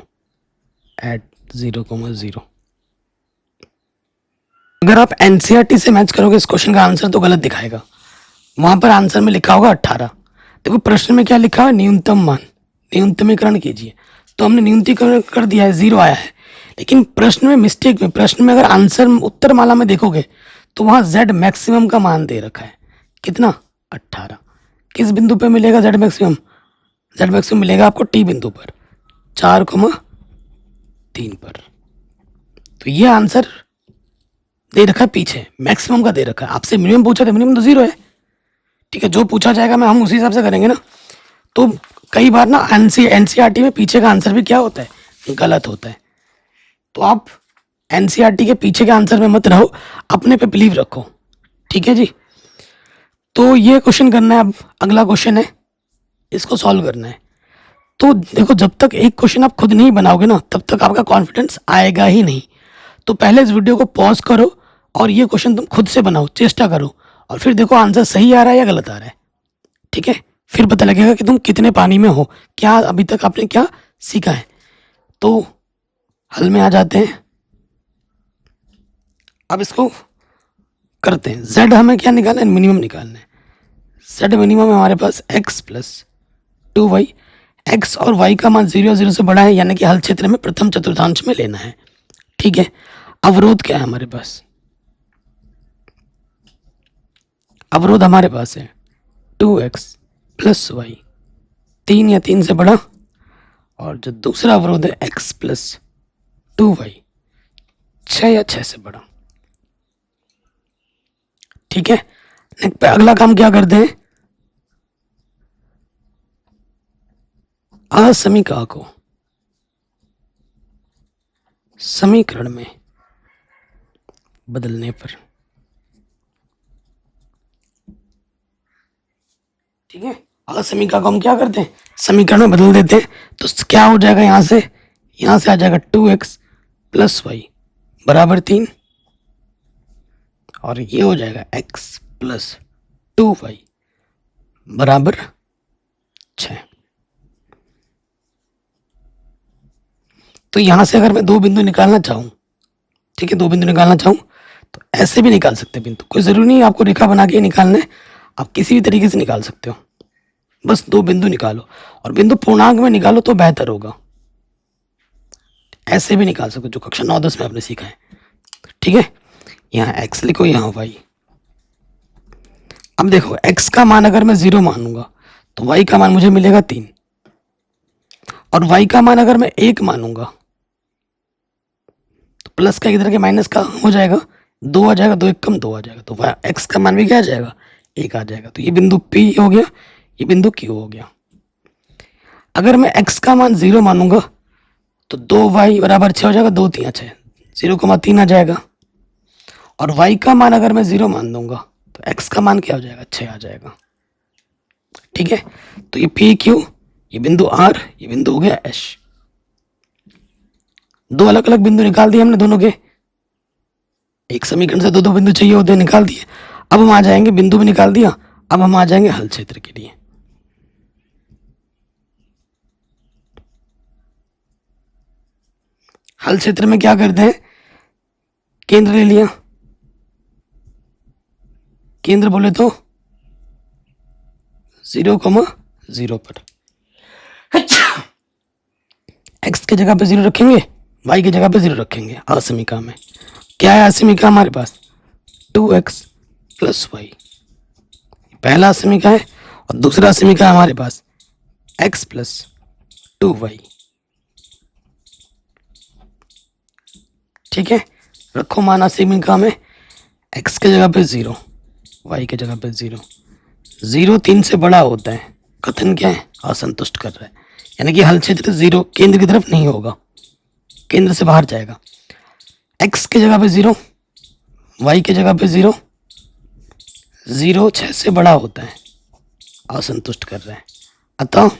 एट 0,0। अगर आप एनसीईआरटी से मैच करोगे इस क्वेश्चन का आंसर तो गलत दिखाएगा। वहां पर आंसर में लिखा होगा 18। देखो प्रश्न में क्या लिखा है, न्यूनतम मान, न्यूनतमीकरण कीजिए। तो हमने न्यूनतमीकरण कर दिया है, 0 आया है। लेकिन प्रश्न में मिस्टेक में, प्रश्न में अगर आंसर उत्तर माला में देखोगे तो वहां z मैक्सिमम का मान दे रखा है, कितना, 18। किस बिंदु पे मिलेगा z मैक्सिमम, z मैक्सिमम मिलेगा आपको टी बिंदु पर, 4,3 पर। तो ये आंसर दे रखा है पीछे, मैक्सिमम का दे रखा है। आपसे मिनिमम पूछा था, मिनिमम तो 0 है। ठीक है, जो पूछा जाएगा मैं हम उसी हिसाब से करेंगे ना। तो कई बार ना एनसीईआरटी में पीछे का आंसर भी क्या होता है, गलत होता है। तो आप एनसीईआरटी के पीछे के आंसर में मत रहो, अपने पे बिलीव रखो। ठीक है जी। तो ये क्वेश्चन करना है। अब अगला क्वेश्चन है, इसको सॉल्व करना है। तो देखो जब तक एक क्वेश्चन आप खुद नहीं बनाओगे ना तब तक आपका कॉन्फिडेंस आएगा ही नहीं। तो पहले इस वीडियो को पॉज करो और ये क्वेश्चन तुम खुद से बनाओ, चेष्टा करो, और फिर देखो आंसर सही आ रहा है या गलत आ रहा है। ठीक है, फिर पता लगेगा कि तुम कितने पानी में हो, क्या अभी तक आपने क्या सीखा है। तो हल में आ जाते हैं। अब इसको करते हैं। z हमें क्या निकालना है, मिनिमम निकालना है। z मिनिमम है हमारे पास x प्लस 2y। x और y का मान 0 0 से बड़ा है, यानी कि हल क्षेत्र में प्रथम चतुर्थांश में लेना है। ठीक है, अवरोध क्या है हमारे पास, अवरोध हमारे पास है 2x प्लस वाई, 3 या 3 से बड़ा, और जो दूसरा अवरोध है x प्लस 2y, 6 या 6 से बड़ा। ठीक है, नेक्स्ट पे अगला काम क्या करते हैं, असमीका को समीकरण में बदलने पर, ठीक है, असमीका को हम क्या करते हैं, समीकरण में बदल देते हैं। तो क्या हो जाएगा, यहां से आ जाएगा 2x प्लस वाई बराबर 3, और ये हो जाएगा x प्लस 2y बराबर 6। तो यहां से अगर मैं दो बिंदु निकालना चाहूं, ठीक है, दो बिंदु निकालना चाहूं तो ऐसे भी निकाल सकते हैं बिंदु, कोई जरूरी नहीं आपको रेखा बना के निकालना है, आप किसी भी तरीके से निकाल सकते हो। बस दो बिंदु निकालो, और बिंदु पूर्णांक में निकालो तो बेहतर होगा। ऐसे भी निकाल सकते हो, जो कक्षा 9-10 में आपने सीखा है। ठीक है, यहाँ x लिखो, यहाँ y। अब देखो x का मान अगर मैं 0 मानूंगा तो y का मान मुझे मिलेगा 3, और y का मान अगर मैं 1 मानूंगा तो प्लस का इधर के माइनस का हो जाएगा, 2 आ जाएगा, 2 1 कम 2 आ जाएगा, तो x का मान भी क्या आ जाएगा, 1 आ जाएगा। तो ये बिंदु P हो गया, ये बिंदु Q हो गया। अगर मैं x का मान 0 मानूंगा तो 2y बराबर 6 हो जाएगा, 2 3 6, 0,3 आ जाएगा। और y का मान अगर मैं 0 मान दूंगा तो x का मान क्या हो जाएगा, 6 आ जाएगा। ठीक है, तो ये P Q, ये बिंदु R, ये बिंदु हो गया S। दो अलग अलग बिंदु निकाल दिए हमने दोनों के, एक समीकरण से दो दो बिंदु चाहिए होते निकाल दिए। अब हम आ जाएंगे, बिंदु भी निकाल दिया, अब हम आ जाएंगे हल क्षेत्र के लिए। हल क्षेत्र में क्या करते हैं, केंद्र ले लिया, केंद्र बोले तो 0,0 पर, x की जगह पे 0 रखेंगे, y की जगह पे 0 रखेंगे। असमीका में क्या है, असमीका हमारे पास 2x प्लस वाई, पहला असमीका है, और दूसरा असमीका है हमारे पास x प्लस 2y। ठीक है, रखो मान असमीका में, x की जगह पे 0, y की जगह पे 0, 0 3 से बड़ा होता है। कथन क्या है, असंतुष्ट कर रहा है, यानी कि हल क्षेत्र 0 केंद्र की तरफ नहीं होगा, केंद्र से बाहर जाएगा। x की जगह पे 0, y की जगह पे 0, 0 6 से बड़ा होता है, असंतुष्ट कर रहा है। अतः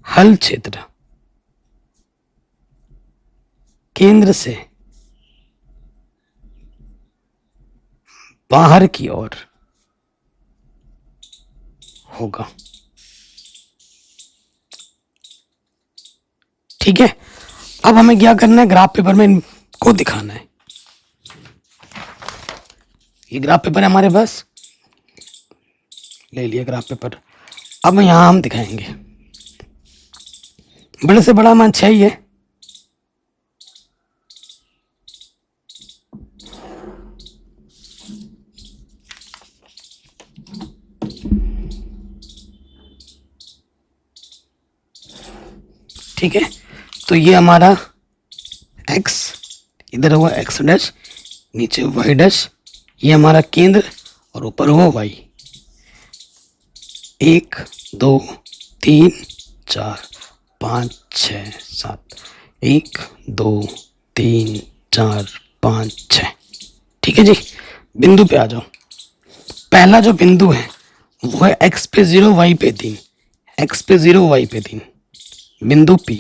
हल क्षेत्र केंद्र से बाहर की ओर होगा। ठीक है, अब हमें क्या करना है, ग्राफ पेपर में इनको दिखाना है। ये ग्राफ पेपर है हमारे पास, ले लिया ग्राफ पेपर। अब यहाँ हम दिखाएंगे, बड़े से बड़ा मान 6 ही है। ठीक है, तो ये हमारा x, इधर हुआ x डैश, नीचे y डैश, ये हमारा केंद्र और ऊपर हुआ y। 1 2 3 4 5 6 7, 1 2 3 4 5 6। ठीक है जी, बिंदु पे आ जाओ। पहला जो बिंदु है वो है x पे 0 y पे 3, x पे 0 y पे 3, बिंदु P।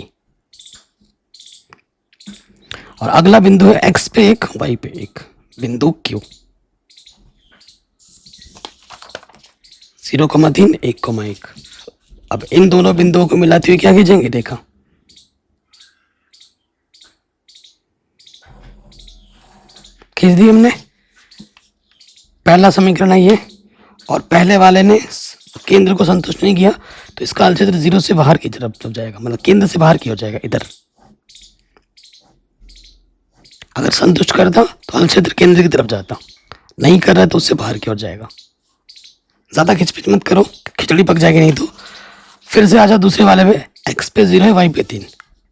और अगला बिंदु है x पे 1 y पे 1, बिंदु Q। 0,3 1,1। अब इन दोनों बिंदुओं को मिलाते हुए क्या खींचेंगे, देखा, खींच दी हमने। पहला समीकरण है ये, और पहले वाले ने केंद्र को संतुष्ट नहीं किया तो इसका हल क्षेत्र 0 से बाहर की तरफ जाएगा, मतलब केंद्र से बाहर की हो जाएगा इधर। अगर संतुष्ट करता तो हल क्षेत्र केंद्र की तरफ जाता, नहीं कर रहा तो उससे बाहर की ओर जाएगा। ज्यादा खिचपिच मत करो, खिचड़ी पक जाएगी नहीं तो। फिर से आ जाओ दूसरे वाले में, x पे 0 है y पे 3,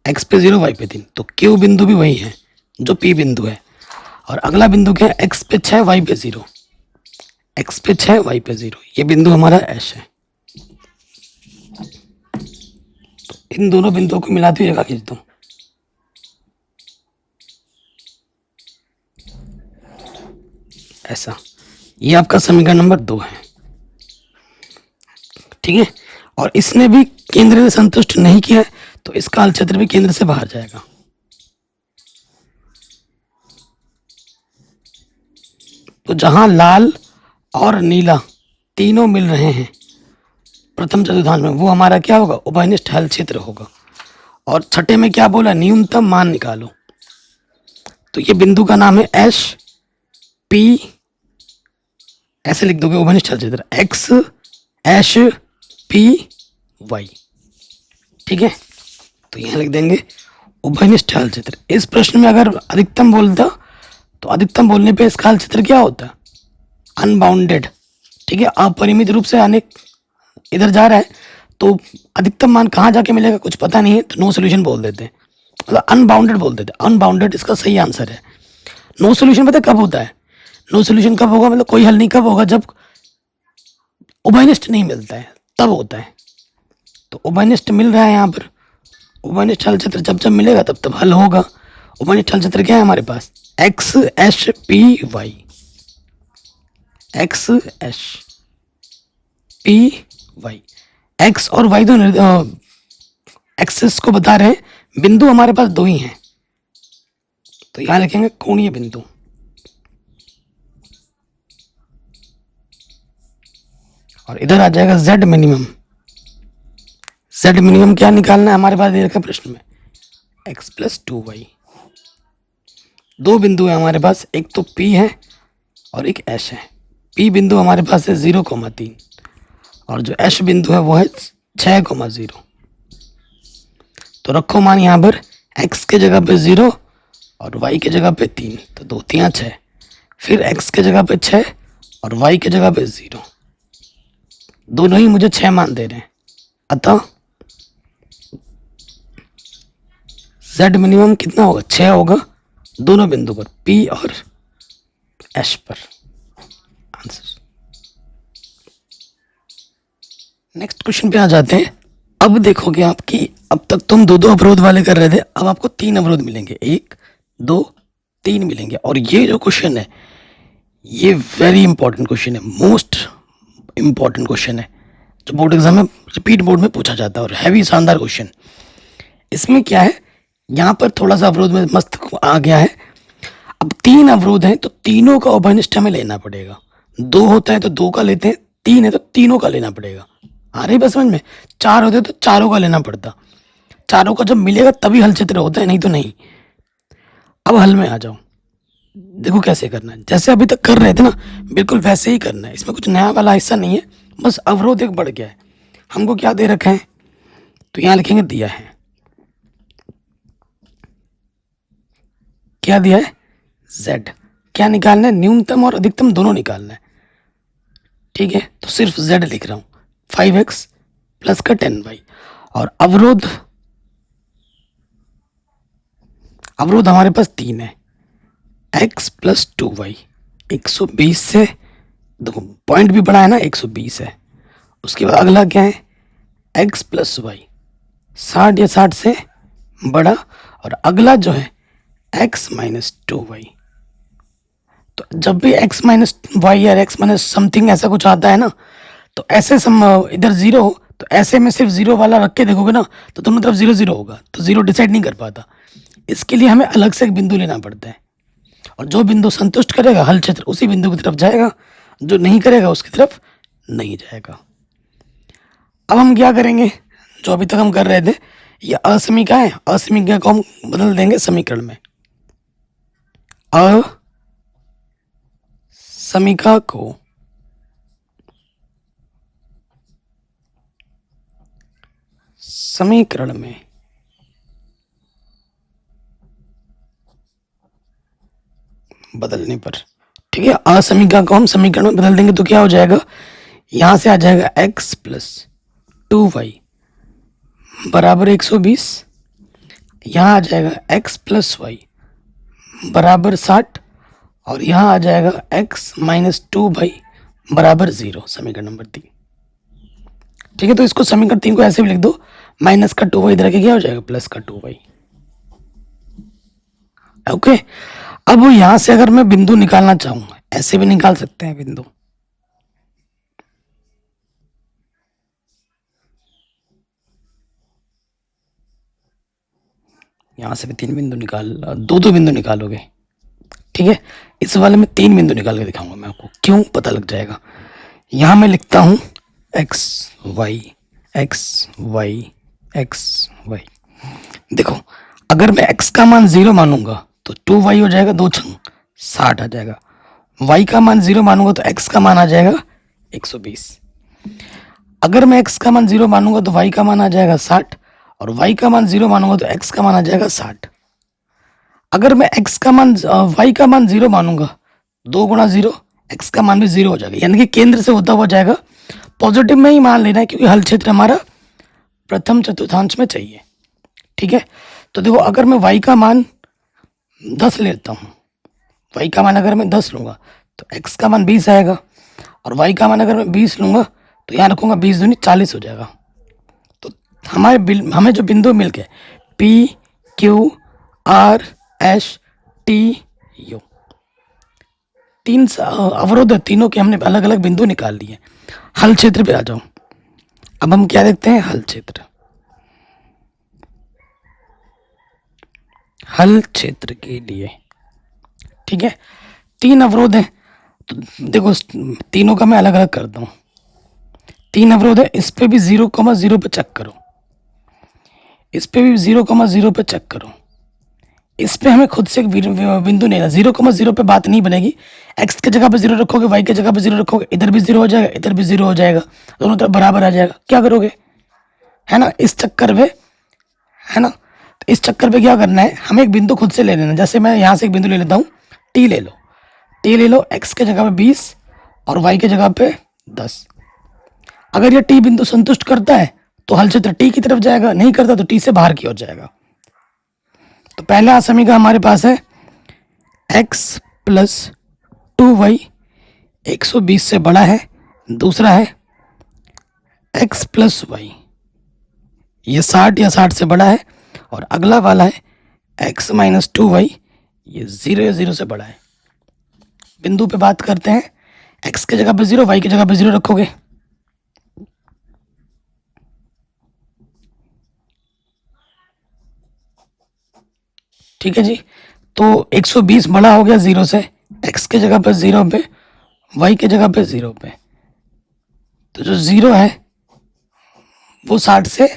x पे 0 y पे 3, तो Q बिंदु भी वही है जो P बिंदु है। और अगला बिंदु क्या है, x पे 6 y पे 0, x पे 6 y पे 0, ये बिंदु हमारा S है। तो इन दोनों बिंदुओं को मिलाते हुए रेखा खींचता हूं। ऐसा, ये आपका समीकरण नंबर 2 है। ठीक है, और इसने भी केंद्र ने संतुष्ट नहीं किया है तो इसका हल क्षेत्र भी केंद्र से बाहर जाएगा। तो जहां लाल और नीला तीनों मिल रहे हैं प्रथम चतुर्थांश में, वो हमारा क्या होगा, उभयनिष्ठ हल क्षेत्र होगा। और छठे में क्या बोला, न्यूनतम मान निकालो। तो ये बिंदु का नाम है एस पी, ऐसे लिख दोगे, उभयनिष्ठ हल क्षेत्र एक्स एस पी वाई। ठीक है, तो यहां लिख देंगे उभयनिष्ठ हल क्षेत्र। इस प्रश्न में अगर अधिकतम बोलता तो अधिकतम बोलने पे इसका हल क्षेत्र क्या होता है, अनबाउंडेड। ठीक है, अपरिमित रूप से अनेक इधर जा रहा है तो अधिकतम मान कहाँ जाके मिलेगा कुछ पता नहीं है, तो नो सोल्यूशन बोल देते हैं, मतलब अनबाउंडेड बोल देते हैं। अनबाउंडेड इसका सही आंसर है। नो सोल्यूशन पता कब होता है, नो सोल्यूशन कब होगा, मतलब कोई हल नहीं कब होगा, जब उभयनिष्ठ नहीं मिलता है तब होता है। तो उभयनिष्ठ मिल रहा है यहाँ पर, उभयनिष्ठ हल क्षेत्र जब जब मिलेगा तब तब हल होगा। उभयनिष्ठ हल क्षेत्र क्या है हमारे पास, x s p y, x s p y. X और वाई दोनों एक्सिस को बता रहे हैं, बिंदु हमारे पास 2 ही हैं, तो यहां लिखेंगे कोणीय बिंदु। और इधर आ जाएगा z मिनिमम। z मिनिमम क्या निकालना है हमारे पास दे रखा प्रश्न में, x प्लस 2y। 2 बिंदु है हमारे पास, एक तो P है और एक S है। P बिंदु हमारे पास है 0,3 और जो S बिंदु है वो है 6,0। तो रखो मान यहाँ पर x के जगह पे 0 और y के जगह पे 3, तो 2 3 6, फिर x के जगह पे 6 और y के जगह पे 0, दोनों ही मुझे 6 मान दे रहे हैं। अतः z मिनिमम कितना होगा, 6 होगा दोनों बिंदु पर, P और S पर। आंसर। नेक्स्ट क्वेश्चन पे आ जाते हैं। अब देखोगे आपकी, अब तक तुम 2-2 अवरोध वाले कर रहे थे, अब आपको 3 अवरोध मिलेंगे, 1 2 3 मिलेंगे। और ये जो क्वेश्चन है ये वेरी इंपॉर्टेंट क्वेश्चन है, मोस्ट इंपॉर्टेंट क्वेश्चन है, जो बोर्ड एग्जाम में रिपीट बोर्ड में पूछा जाता है और हैवी शानदार क्वेश्चन। इसमें क्या है, यहाँ पर थोड़ा सा अवरोध में मस्त आ गया है। अब 3 अवरोध हैं तो तीनों का उभयनिष्ठ हमें लेना पड़ेगा। 2 होता है तो 2 का लेते हैं, 3 है तो तीनों का लेना पड़ेगा। आ रही बस समझ में। 4 होते तो चारों का लेना पड़ता, चारों का जब मिलेगा तभी हल क्षेत्र होता है, नहीं तो नहीं। अब हल में आ जाओ, देखो कैसे करना है, जैसे अभी तक कर रहे थे ना बिल्कुल वैसे ही करना है, इसमें कुछ नया वाला हिस्सा नहीं है, बस अवरोध एक बढ़ गया है। हमको क्या दे रखा है, तो यहाँ लिखेंगे दिया है, क्या दिया है, z। क्या निकालना है, न्यूनतम और अधिकतम दोनों निकालना है, ठीक है। तो सिर्फ z लिख रहा हूँ, 5x प्लस का 10y। और अवरोध, अवरोध हमारे पास 3 है, x प्लस 2y। 120 से, देखो पॉइंट भी बड़ा है ना, 120 है। उसके बाद अगला क्या है, x प्लस वाई, 60 या 60 से बड़ा। और अगला जो है x माइनस 2y। तो जब भी x माइनस वाई या x माइनस समथिंग ऐसा कुछ आता है ना, तो ऐसे इधर जीरो, तो ऐसे में सिर्फ जीरो वाला रख के देखोगे ना, तो दोनों तरफ जीरो जीरो होगा, तो जीरो डिसाइड नहीं कर पाता। इसके लिए हमें अलग से एक बिंदु लेना पड़ता है, और जो बिंदु संतुष्ट करेगा हल क्षेत्र उसी बिंदु की तरफ जाएगा, जो नहीं करेगा उसकी तरफ नहीं जाएगा। अब हम क्या करेंगे, जो अभी तक हम कर रहे थे, ये असमीका है, असमीका को हम बदल देंगे समीकरण में। असमीका को समीकरण में बदलने पर, ठीक है, असमीका को हम समीकरण में बदल देंगे तो क्या हो जाएगा, यहां से आ जाएगा x प्लस 2y बराबर 120। यहाँ आ जाएगा x प्लस वाई बराबर 60, और यहाँ आ जाएगा x माइनस 2y बराबर 0, समीकरण नंबर 3। ठीक है, तो इसको समीकरण 3 को ऐसे भी लिख दो, माइनस का 2y इधर के क्या हो जाएगा, प्लस का 2y। ओके, अब यहां से अगर मैं बिंदु निकालना चाहूँ, ऐसे भी निकाल सकते हैं बिंदु। यहां से भी 3 बिंदु निकाल, दो बिंदु निकालोगे, ठीक है। इस वाले में 3 बिंदु निकाल के दिखाऊंगा मैं आपको, क्यों पता लग जाएगा। यहां मैं लिखता हूं x y x y x y। देखो, अगर मैं x का मान 0 मानूंगा तो 2y हो जाएगा, 2 छंग 60 आ जाएगा। y का मान 0 मानूंगा तो x का मान आ जाएगा 120। अगर मैं x का मान 0 मानूंगा तो y का मान आ जाएगा 60, और y का मान 0 मानूंगा तो x का मान आ जाएगा 60। अगर मैं x का मान y का मान 0 मानूंगा, 2 गुणा 0, x का मान भी 0 हो जाएगा, यानी कि केंद्र से होता हुआ जाएगा। पॉजिटिव में ही मान लेना है, क्योंकि हल क्षेत्र हमारा प्रथम चतुर्थांश में चाहिए, ठीक है। तो देखो, अगर मैं y का मान 10 लेता हूँ, y का मान अगर मैं 10 लूंगा तो x का मान 20 आएगा, और y का मान अगर मैं 20 लूंगा तो यहाँ रखूंगा 20 दूनी 40 हो जाएगा। तो हमें जो बिंदु मिल गए P Q R S T U, 3 अवरोध, तीनों के हमने अलग अलग बिंदु निकाल लिए। हल क्षेत्र पे आ जाओ, अब हम क्या देखते हैं, हल क्षेत्र। हल क्षेत्र के लिए, ठीक है, 3 अवरोध हैं, तो देखो तीनों का मैं अलग अलग करता हूँ। 3 अवरोध है, इस पे भी 0,0 पे चेक करो, इस पे भी 0,0 पे चेक करो। इस पे हमें खुद से एक बिंदु नहीं, 0,0 पे बात नहीं बनेगी। x के जगह पे 0 रखोगे, y के जगह पे 0 रखोगे, इधर भी 0 हो जाएगा, इधर भी 0 हो जाएगा, दोनों तरफ बराबर आ जाएगा। क्या करोगे, है ना, इस चक्कर में, है ना। तो इस चक्कर पे क्या करना है, हमें एक बिंदु खुद से ले लेना। जैसे मैं यहाँ से एक बिंदु ले लेता हूँ, t ले लो, t ले लो, x के जगह पे 20 और y के जगह पे 10। अगर ये t बिंदु संतुष्ट करता है तो हल क्षेत्र t की तरफ जाएगा, नहीं करता तो t से बाहर की ओर जाएगा। तो पहला समीकरण हमारे पास है x प्लस 2y 120 से बड़ा है, दूसरा है x प्लस वाई, ये 60 या 60 से बड़ा है, और अगला वाला है x माइनस 2y, ये 0 या 0 से बड़ा है। बिंदु पे बात करते हैं, x के जगह पे 0, y की जगह पे 0 रखोगे, ठीक है जी। तो 120 बड़ा हो गया 0 से, x के जगह पे 0 पे, y के जगह पे 0 पे, तो जो 0 है वो 60 से,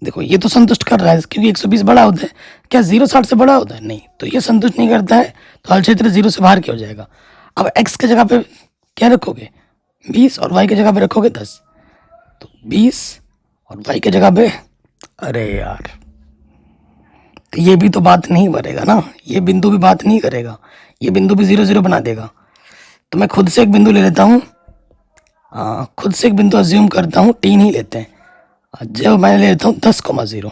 देखो ये तो संतुष्ट कर रहा है क्योंकि 120 बड़ा होता है। क्या 0 60 से बड़ा होता है? नहीं, तो ये संतुष्ट नहीं करता है, तो हल क्षेत्र 0 से बाहर क्या हो जाएगा। अब x के जगह पे क्या रखोगे? 20 और y की जगह पे रखोगे 10, तो 20 और y की जगह पे, अरे यार, तो ये भी तो बात नहीं करेगा ना, ये बिंदु भी बात नहीं करेगा, ये बिंदु भी 0 0 बना देगा। तो मैं खुद से एक बिंदु ले लेता हूँ, खुद से एक बिंदु अज्यूम करता हूँ, टी नहीं लेते हैं, जो मैं ले लेता हूँ 10,0,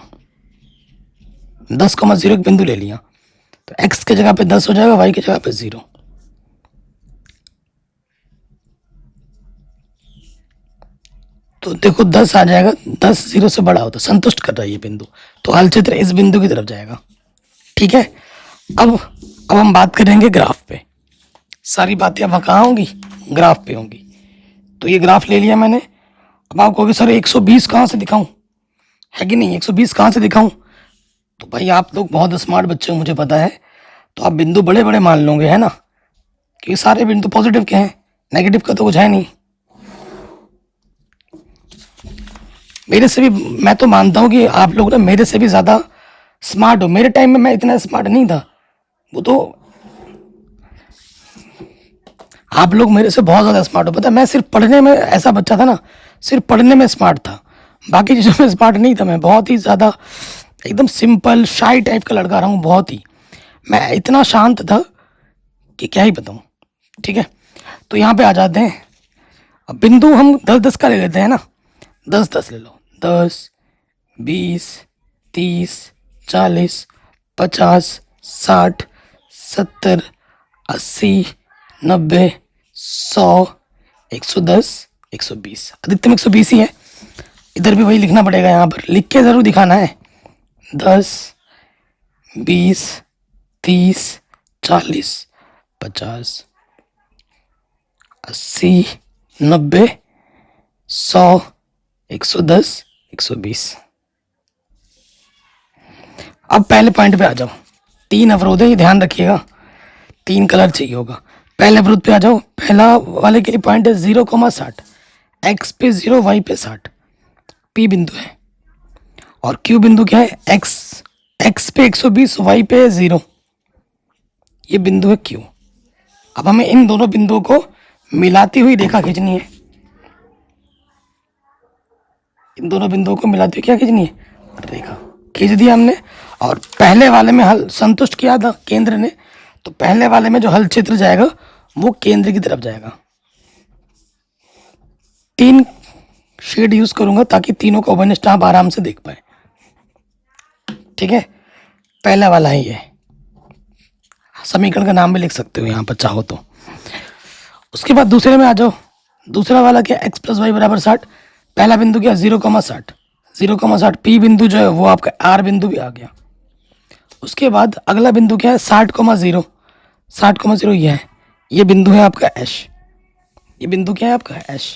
10,0 एक बिंदु ले लिया, तो x के जगह पे 10 हो जाएगा, y की जगह पे 0। तो देखो 10 आ जाएगा, 10 0 से बड़ा होता, संतुष्ट कर रहा है ये बिंदु, तो हल क्षेत्र इस बिंदु की तरफ जाएगा। ठीक है, अब हम बात करेंगे ग्राफ पे। सारी बातें अब कहाँ होंगी? ग्राफ पे होंगी। तो ये ग्राफ ले लिया मैंने। अब आप कहोगे सर 120 कहाँ से दिखाऊं, है कि नहीं, 120 कहाँ से दिखाऊं? तो भाई आप लोग बहुत स्मार्ट बच्चे हो, मुझे पता है, तो आप बिंदु बड़े बड़े मान लोगे, है ना, क्योंकि सारे बिंदु पॉजिटिव के हैं, नेगेटिव का तो कुछ है नहीं। मेरे से भी, मैं तो मानता हूँ कि आप लोग ना मेरे से भी ज़्यादा स्मार्ट हो। मेरे टाइम में मैं इतना स्मार्ट नहीं था, वो तो आप लोग मेरे से बहुत ज़्यादा स्मार्ट हो। पता है, मैं सिर्फ पढ़ने में ऐसा बच्चा था ना, सिर्फ पढ़ने में स्मार्ट था, बाकी चीज़ों में स्मार्ट नहीं था। मैं बहुत ही ज़्यादा एकदम सिंपल शाई टाइप का लड़का रहा हूँ, बहुत ही, मैं इतना शांत था कि क्या ही बताऊँ। ठीक है, तो यहाँ पे आ जाते हैं। अब बिंदु हम 10-10 का ले लेते हैं ना, 10-10 ले लो, 10, 20, 30, 40, 50, 60, 70, 80, 90, 100, 110, 120, अधिकतम 120 ही है। इधर भी वही लिखना पड़ेगा, यहाँ पर लिख के ज़रूर दिखाना है। 10, 20, 30, 40, 50, 80, 90, 100, 110, 120। अब पहले पॉइंट पे आ जाओ। 3 अवरोध है, ये ध्यान रखिएगा, 3 कलर चाहिए होगा। पहले अवरोध पे आ जाओ। पहला वाले के लिए पॉइंट है 0,60, x पे 0, y पे 60, p बिंदु है। और q बिंदु क्या है? x पे 120, y पे 0, ये बिंदु है q। अब हमें इन दोनों बिंदुओं को मिलाती हुई रेखा खींचनी है। इन दोनों बिंदुओं को मिलाते हुए क्या खींचनी है? रेखा खींच दिया हमने। और पहले वाले में हल संतुष्ट किया था केंद्र ने, तो पहले वाले में जो हल क्षेत्र जाएगा वो केंद्र की तरफ जाएगा। 3 शेड यूज करूंगा ताकि तीनों का ओवरनेस्ट आप आराम से देख पाए। ठीक है, पहला वाला है ये, समीकरण का नाम भी लिख सकते हो यहाँ पर चाहो तो। उसके बाद दूसरे में आ जाओ। दूसरा वाला क्या? x + y = 60। पहला बिंदु क्या? 0,60, 0,60 p बिंदु जो है वो आपका r बिंदु भी आ गया। उसके बाद अगला बिंदु क्या है? 60,0, 60,0 ये है, ये बिंदु है आपका h। ये बिंदु क्या है आपका? h।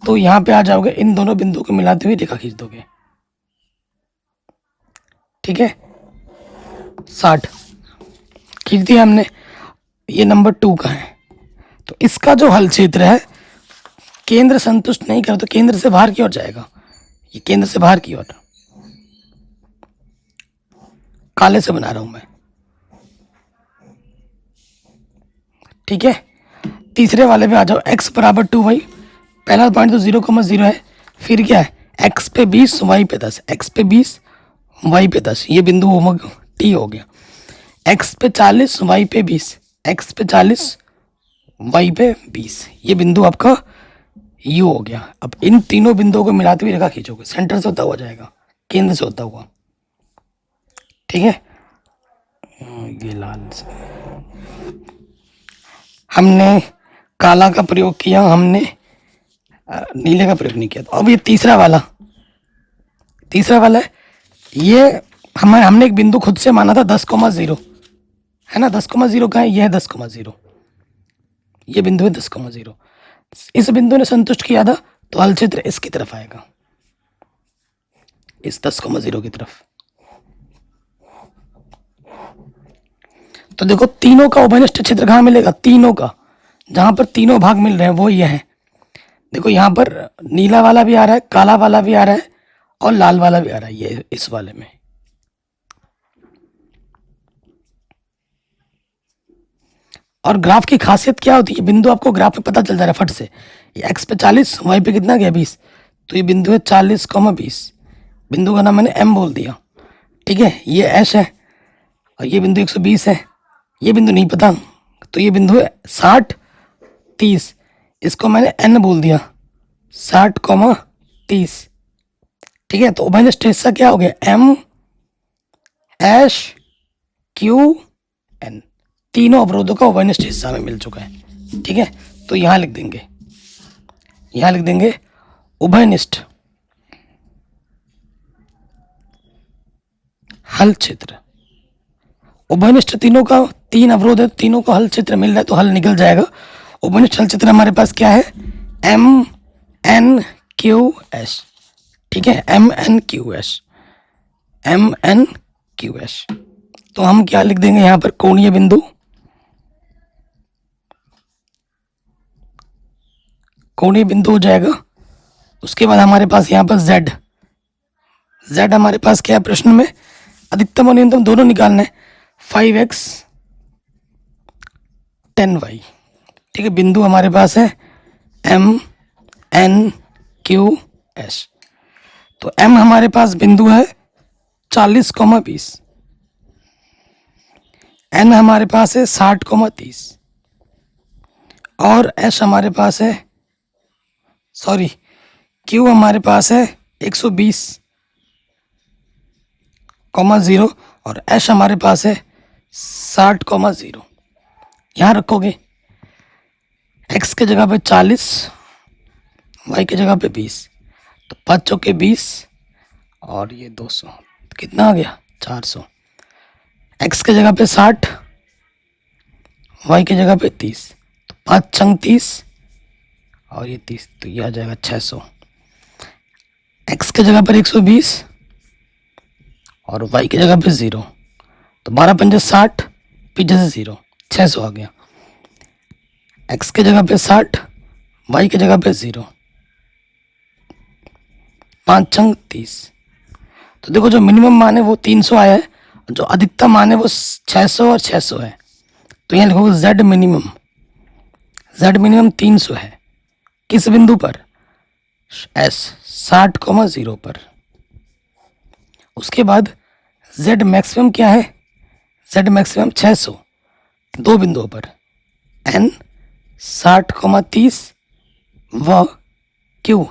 तो यहाँ पे आ जाओगे, इन दोनों बिंदुओं को मिलाते हुए रेखा खींच दोगे। ठीक है, 60 खींच दिया हमने। ये नंबर 2 का है, तो इसका जो हल क्षेत्र है, केंद्र संतुष्ट नहीं कर तो केंद्र से बाहर की ओर जाएगा। ये केंद्र से बाहर की ओर, काले से बना रहा हूं मैं। ठीक है, तीसरे वाले पे आ जाओ। x = 2y। पहला पॉइंट तो 0,0 है, फिर क्या है? x पे 20, y पे 10, x पे 20, y पे 10, ये बिंदु टी हो गया। x पे 40, y पे 20, x पे 40, y पे 20, ये बिंदु आपका यू हो गया। अब इन तीनों बिंदुओं को मिलाते हुए रेखा खींचोगे, सेंटर से होता हुआ जाएगा, केंद्र से होता हुआ। ठीक है, ये लाल से हमने काला का प्रयोग किया, हमने नीले का प्रयोग नहीं किया। तो अब ये तीसरा वाला है, ये हमने एक बिंदु खुद से माना था 10,0, है ना। 10,0 का है, यह है 10,0, ये बिंदु है 10,0। इस बिंदु ने संतुष्ट किया था, तो हल क्षेत्र इसकी तरफ आएगा, इस 10,0 की तरफ। तो देखो तीनों का उभयनिष्ठ क्षेत्र कहाँ मिलेगा? तीनों का, जहां पर तीनों भाग मिल रहे हैं वो ये है। देखो यहाँ पर नीला वाला भी आ रहा है, काला वाला भी आ रहा है और लाल वाला भी आ रहा है, ये इस वाले में। और ग्राफ की खासियत क्या होती है, बिंदु आपको ग्राफ में पता चल जा रहा है फट से। ये एक्स पे 40, वाई पे कितना गया 20, तो ये बिंदु है 40,20। बिंदु का नाम मैंने एम बोल दिया, ठीक है। ये एश है और ये बिंदु 120 है। ये बिंदु नहीं पता, तो ये बिंदु है 60,30, इसको मैंने एन बोल दिया, 60,30, ठीक है। तो उभयनिष्ठ हिस्सा क्या हो गया, एम एश क्यू एन, तीनों अवरोधों का उभयनिष्ठ हिस्सा में मिल चुका है, ठीक है। तो यहां लिख देंगे, यहां लिख देंगे उभयनिष्ठ हल क्षेत्र। उभयनिष्ठ तीनों का, तीन अवरोध है, तीनों का हल क्षेत्र मिल रहा है तो हल निकल जाएगा। उभयनिष्ठ हल क्षेत्र हमारे पास क्या है, एम एन क्यू एस, ठीक है, M N Q S, M N Q S. तो हम क्या लिख देंगे यहां पर, कोणीय बिंदु, कोणीय बिंदु हो जाएगा। उसके बाद हमारे पास यहाँ पर जेड, जेड हमारे पास क्या है प्रश्न में, अधिकतम और न्यूनतम दोनों निकालना है, 5x 10y, ठीक है। बिंदु हमारे पास है एम एन क्यू एस। तो एम हमारे पास बिंदु है 40,20, एन हमारे पास है 60,30 और एस हमारे पास है, सॉरी, क्यू हमारे पास है 120,0 और एश हमारे पास है 60,0। यहाँ रखोगे एक्स के जगह पे 40, वाई के जगह पे 20, तो 5 चौके 20 और ये 200, तो कितना आ गया 400। एक्स के जगह पे 60, वाई के जगह पे 30, तो 5 छंग 30 और ये 30, तो ये आ जाएगा 600। एक्स के जगह पर 120 और वाई की जगह पे 0, तो 12 पंजे 60, पीछे से 0, 600 आ गया। एक्स के जगह पे 60, वाई की जगह पे 0, 5 छंग 30। तो देखो जो मिनिमम मान है वो 300 आया है, और जो अधिकतम मान है वो 600 और 600 है। तो यहाँ लिखोगे जेड मिनिमम, जेड मिनिमम 300 है, किस बिंदु पर, एस 60,0 पर। उसके बाद जेड मैक्सिमम क्या है, जेड मैक्सिमम 600, दो बिंदुओं पर, एन 60,30 व क्यू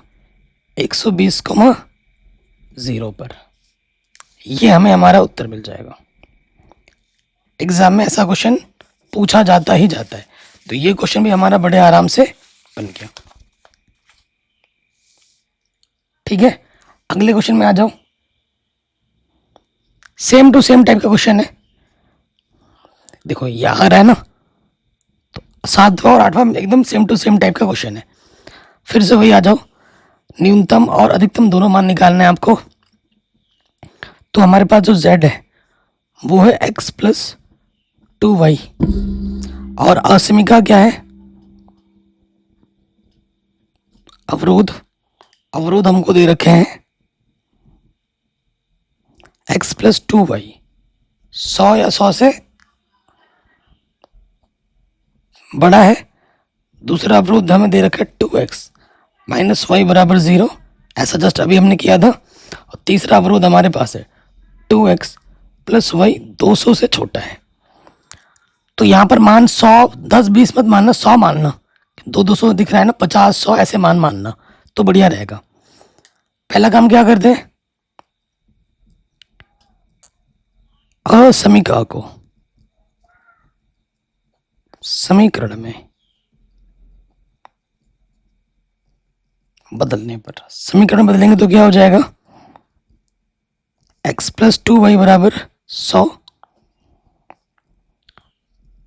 120,0 पर। ये हमें हमारा उत्तर मिल जाएगा। एग्जाम में ऐसा क्वेश्चन पूछा जाता ही जाता है, तो ये क्वेश्चन भी हमारा बड़े आराम से बन गया, ठीक है। अगले क्वेश्चन में आ जाओ, सेम टू सेम टाइप का क्वेश्चन है। देखो यहां रहा है ना, तो 7वां और 8वां एकदम सेम टू सेम टाइप का क्वेश्चन है। फिर से वही आ जाओ, न्यूनतम और अधिकतम दोनों मान निकालना है आपको। तो हमारे पास जो z है वो है x प्लस 2y और असमीका क्या है, अवरोध, अवरोध हमको दे रखे हैं x प्लस 2y, 100 या 100 से बड़ा है। दूसरा अवरोध हमें दे रखा है 2x माइनस वाई बराबर 0, ऐसा जस्ट अभी हमने किया था। और तीसरा अवरोध हमारे पास है 2x प्लस वाई 200 से छोटा है। तो यहाँ पर मान 100, 10, 20 मत मानना, 100 मानना, 200 दिख रहा है ना, 50, 100 ऐसे मान मानना तो बढ़िया रहेगा। पहला काम क्या करते हैं, असमीका को समीकरण में बदलने पर, समीकरण बदलेंगे तो क्या हो जाएगा, x प्लस 2y बराबर 100,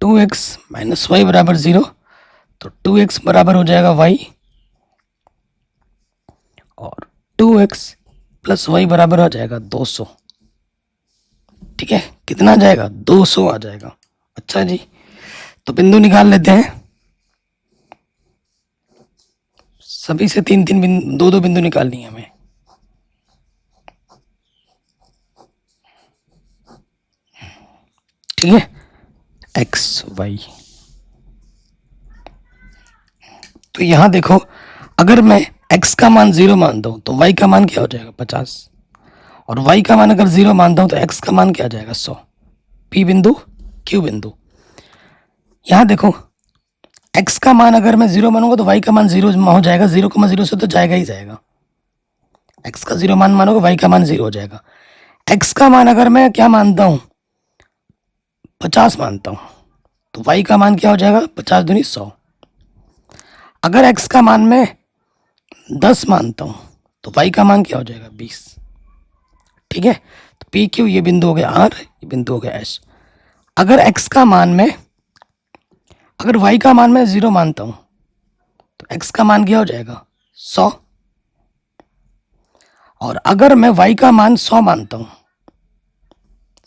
2x माइनस वाई बराबर 0, तो 2x बराबर हो जाएगा y और 2x प्लस वाई बराबर हो जाएगा 200, ठीक है। कितना आ जाएगा, 200 आ जाएगा। अच्छा जी, तो बिंदु निकाल लेते हैं। सभी से 3-3 बिंदु, 2-2 बिंदु निकालनी है हमें। ठीक है, एक्स वाई। तो यहां देखो, अगर मैं x का मान 0 मानता हूं तो y का मान क्या हो जाएगा 50, और y का मान अगर 0 मानता हूं तो x का मान क्या आ जाएगा 100। p बिंदु, q बिंदु। यहां देखो, x का मान अगर मैं 0 मानूंगा तो y का मान 0 हो जाएगा, 0,0 से तो जाएगा ही जाएगा। x का 0 मान मानोगे, y का मान 0 हो जाएगा। x का मान अगर मैं क्या मानता हूं 50 मानता हूं तो y का मान क्या हो जाएगा 50 दूनी 100। अगर x का मान मैं 10 मानता हूं तो y का मान क्या हो जाएगा 20। ठीक है, तो पी क्यू ये बिंदु हो गया r, ये बिंदु हो गया s। अगर x का मान में, अगर y का मान मैं 0 मानता हूं तो x का मान क्या हो जाएगा 100, और अगर मैं y का मान 100 मानता हूं,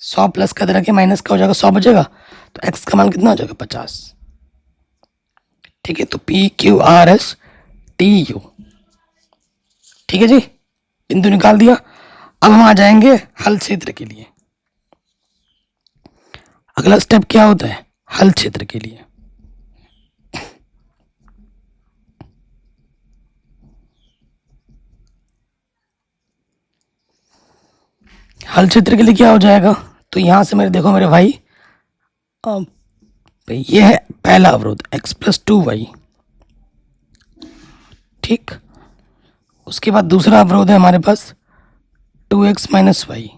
100 प्लस का तरह के माइनस का हो जाएगा 100 बचेगा, तो x का मान कितना हो जाएगा 50। ठीक है, तो P Q R S T U. ठीक है जी, बिंदु निकाल दिया। अब हम आ जाएंगे हल क्षेत्र के लिए। अगला स्टेप क्या होता है हल क्षेत्र के लिए। हल क्षेत्र के लिए क्या हो जाएगा, तो यहां से मेरे देखो मेरे भाई, ये है पहला अवरोध x प्लस 2y। ठीक, उसके बाद दूसरा अवरोध है हमारे पास 2x माइनस वाई,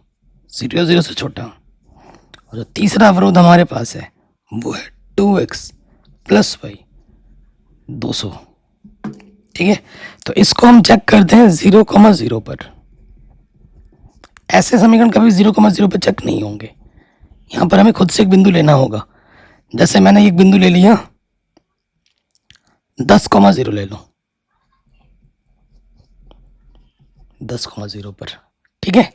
0 से छोटा। और जो तीसरा अवरोध हमारे पास है वो है 2x प्लस वाई 200। ठीक है, तो इसको हम चेक करते हैं 0,0 पर। ऐसे समीकरण कभी 0,0 पर चेक नहीं होंगे, यहां पर हमें खुद से एक बिंदु लेना होगा। जैसे मैंने एक बिंदु ले लिया 10,0 ले लो, 10,0 पर। ठीक है,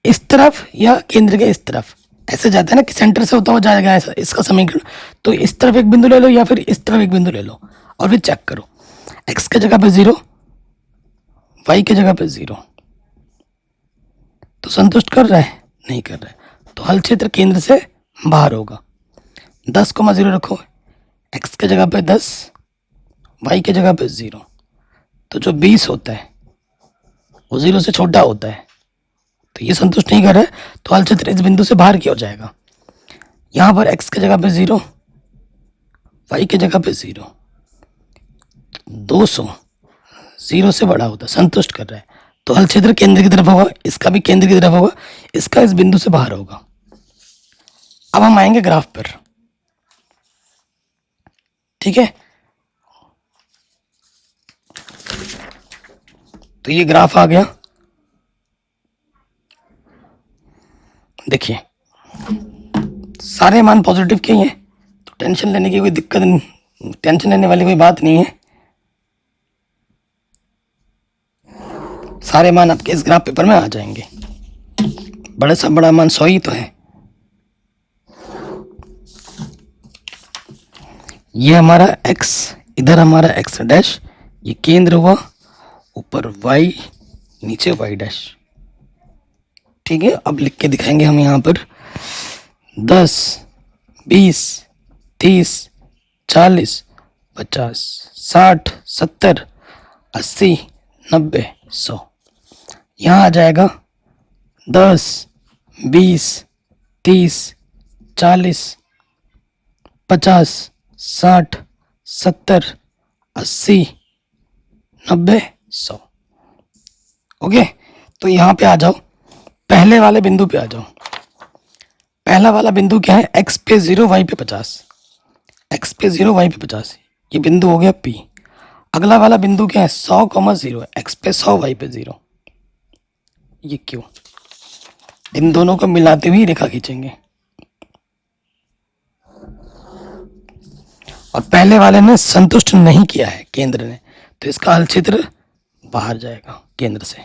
इस तरफ या केंद्र के इस तरफ, ऐसे जाता है ना कि सेंटर से होता हुआ जाएगा ऐसा इसका समीकरण। तो इस तरफ एक बिंदु ले लो या फिर इस तरफ एक बिंदु ले लो और फिर चेक करो, x के जगह पे 0, y के जगह पे 0, तो संतुष्ट कर रहा है नहीं कर रहा है, तो हल क्षेत्र केंद्र से बाहर होगा। 10,0 रखो, x के जगह पे 10, y के जगह पे 0, तो जो 20 होता है वो 0 से छोटा होता है, तो ये संतुष्ट नहीं कर रहा है, तो हल क्षेत्र इस बिंदु से बाहर किया जाएगा। यहां पर x के जगह पे 0, y के जगह पे 0, 200 0 से बड़ा होता है, संतुष्ट कर रहा है, तो हल क्षेत्र केंद्र की तरफ होगा, इसका भी केंद्र की तरफ होगा, इसका इस बिंदु से बाहर होगा। अब हम आएंगे ग्राफ पर। ठीक है, तो ये ग्राफ आ गया। देखिए सारे मान पॉजिटिव के ही हैं, तो टेंशन लेने की कोई दिक्कत नहीं, टेंशन लेने वाली कोई बात नहीं है। सारे मान आपके इस ग्राफ पेपर में आ जाएंगे। बड़े से बड़ा मान 100 ही तो है। ये हमारा x, इधर हमारा x डैश, ये केंद्र हुआ, ऊपर y, नीचे y डैश। ठीक है, अब लिख के दिखाएंगे हम यहाँ पर 10, 20, 30, 40, 50, 60, 70, 80, 90, 100। यहाँ आ जाएगा 10, 20, 30, 40, 50, 60, 70, 80, 90, 100। ओके, तो यहाँ पे आ जाओ, पहले वाले बिंदु पे आ जाओ। पहला वाला बिंदु क्या है, x पे 0, y पे 50, x पे 0, y पे 50, ये बिंदु हो गया P। अगला वाला बिंदु क्या है 100,0, x पे 100, y पे 0, ये Q। इन दोनों को मिलाते हुए रेखा खींचेंगे, और पहले वाले ने संतुष्ट नहीं किया है केंद्र ने, तो इसका हल क्षेत्र बाहर जाएगा केंद्र से।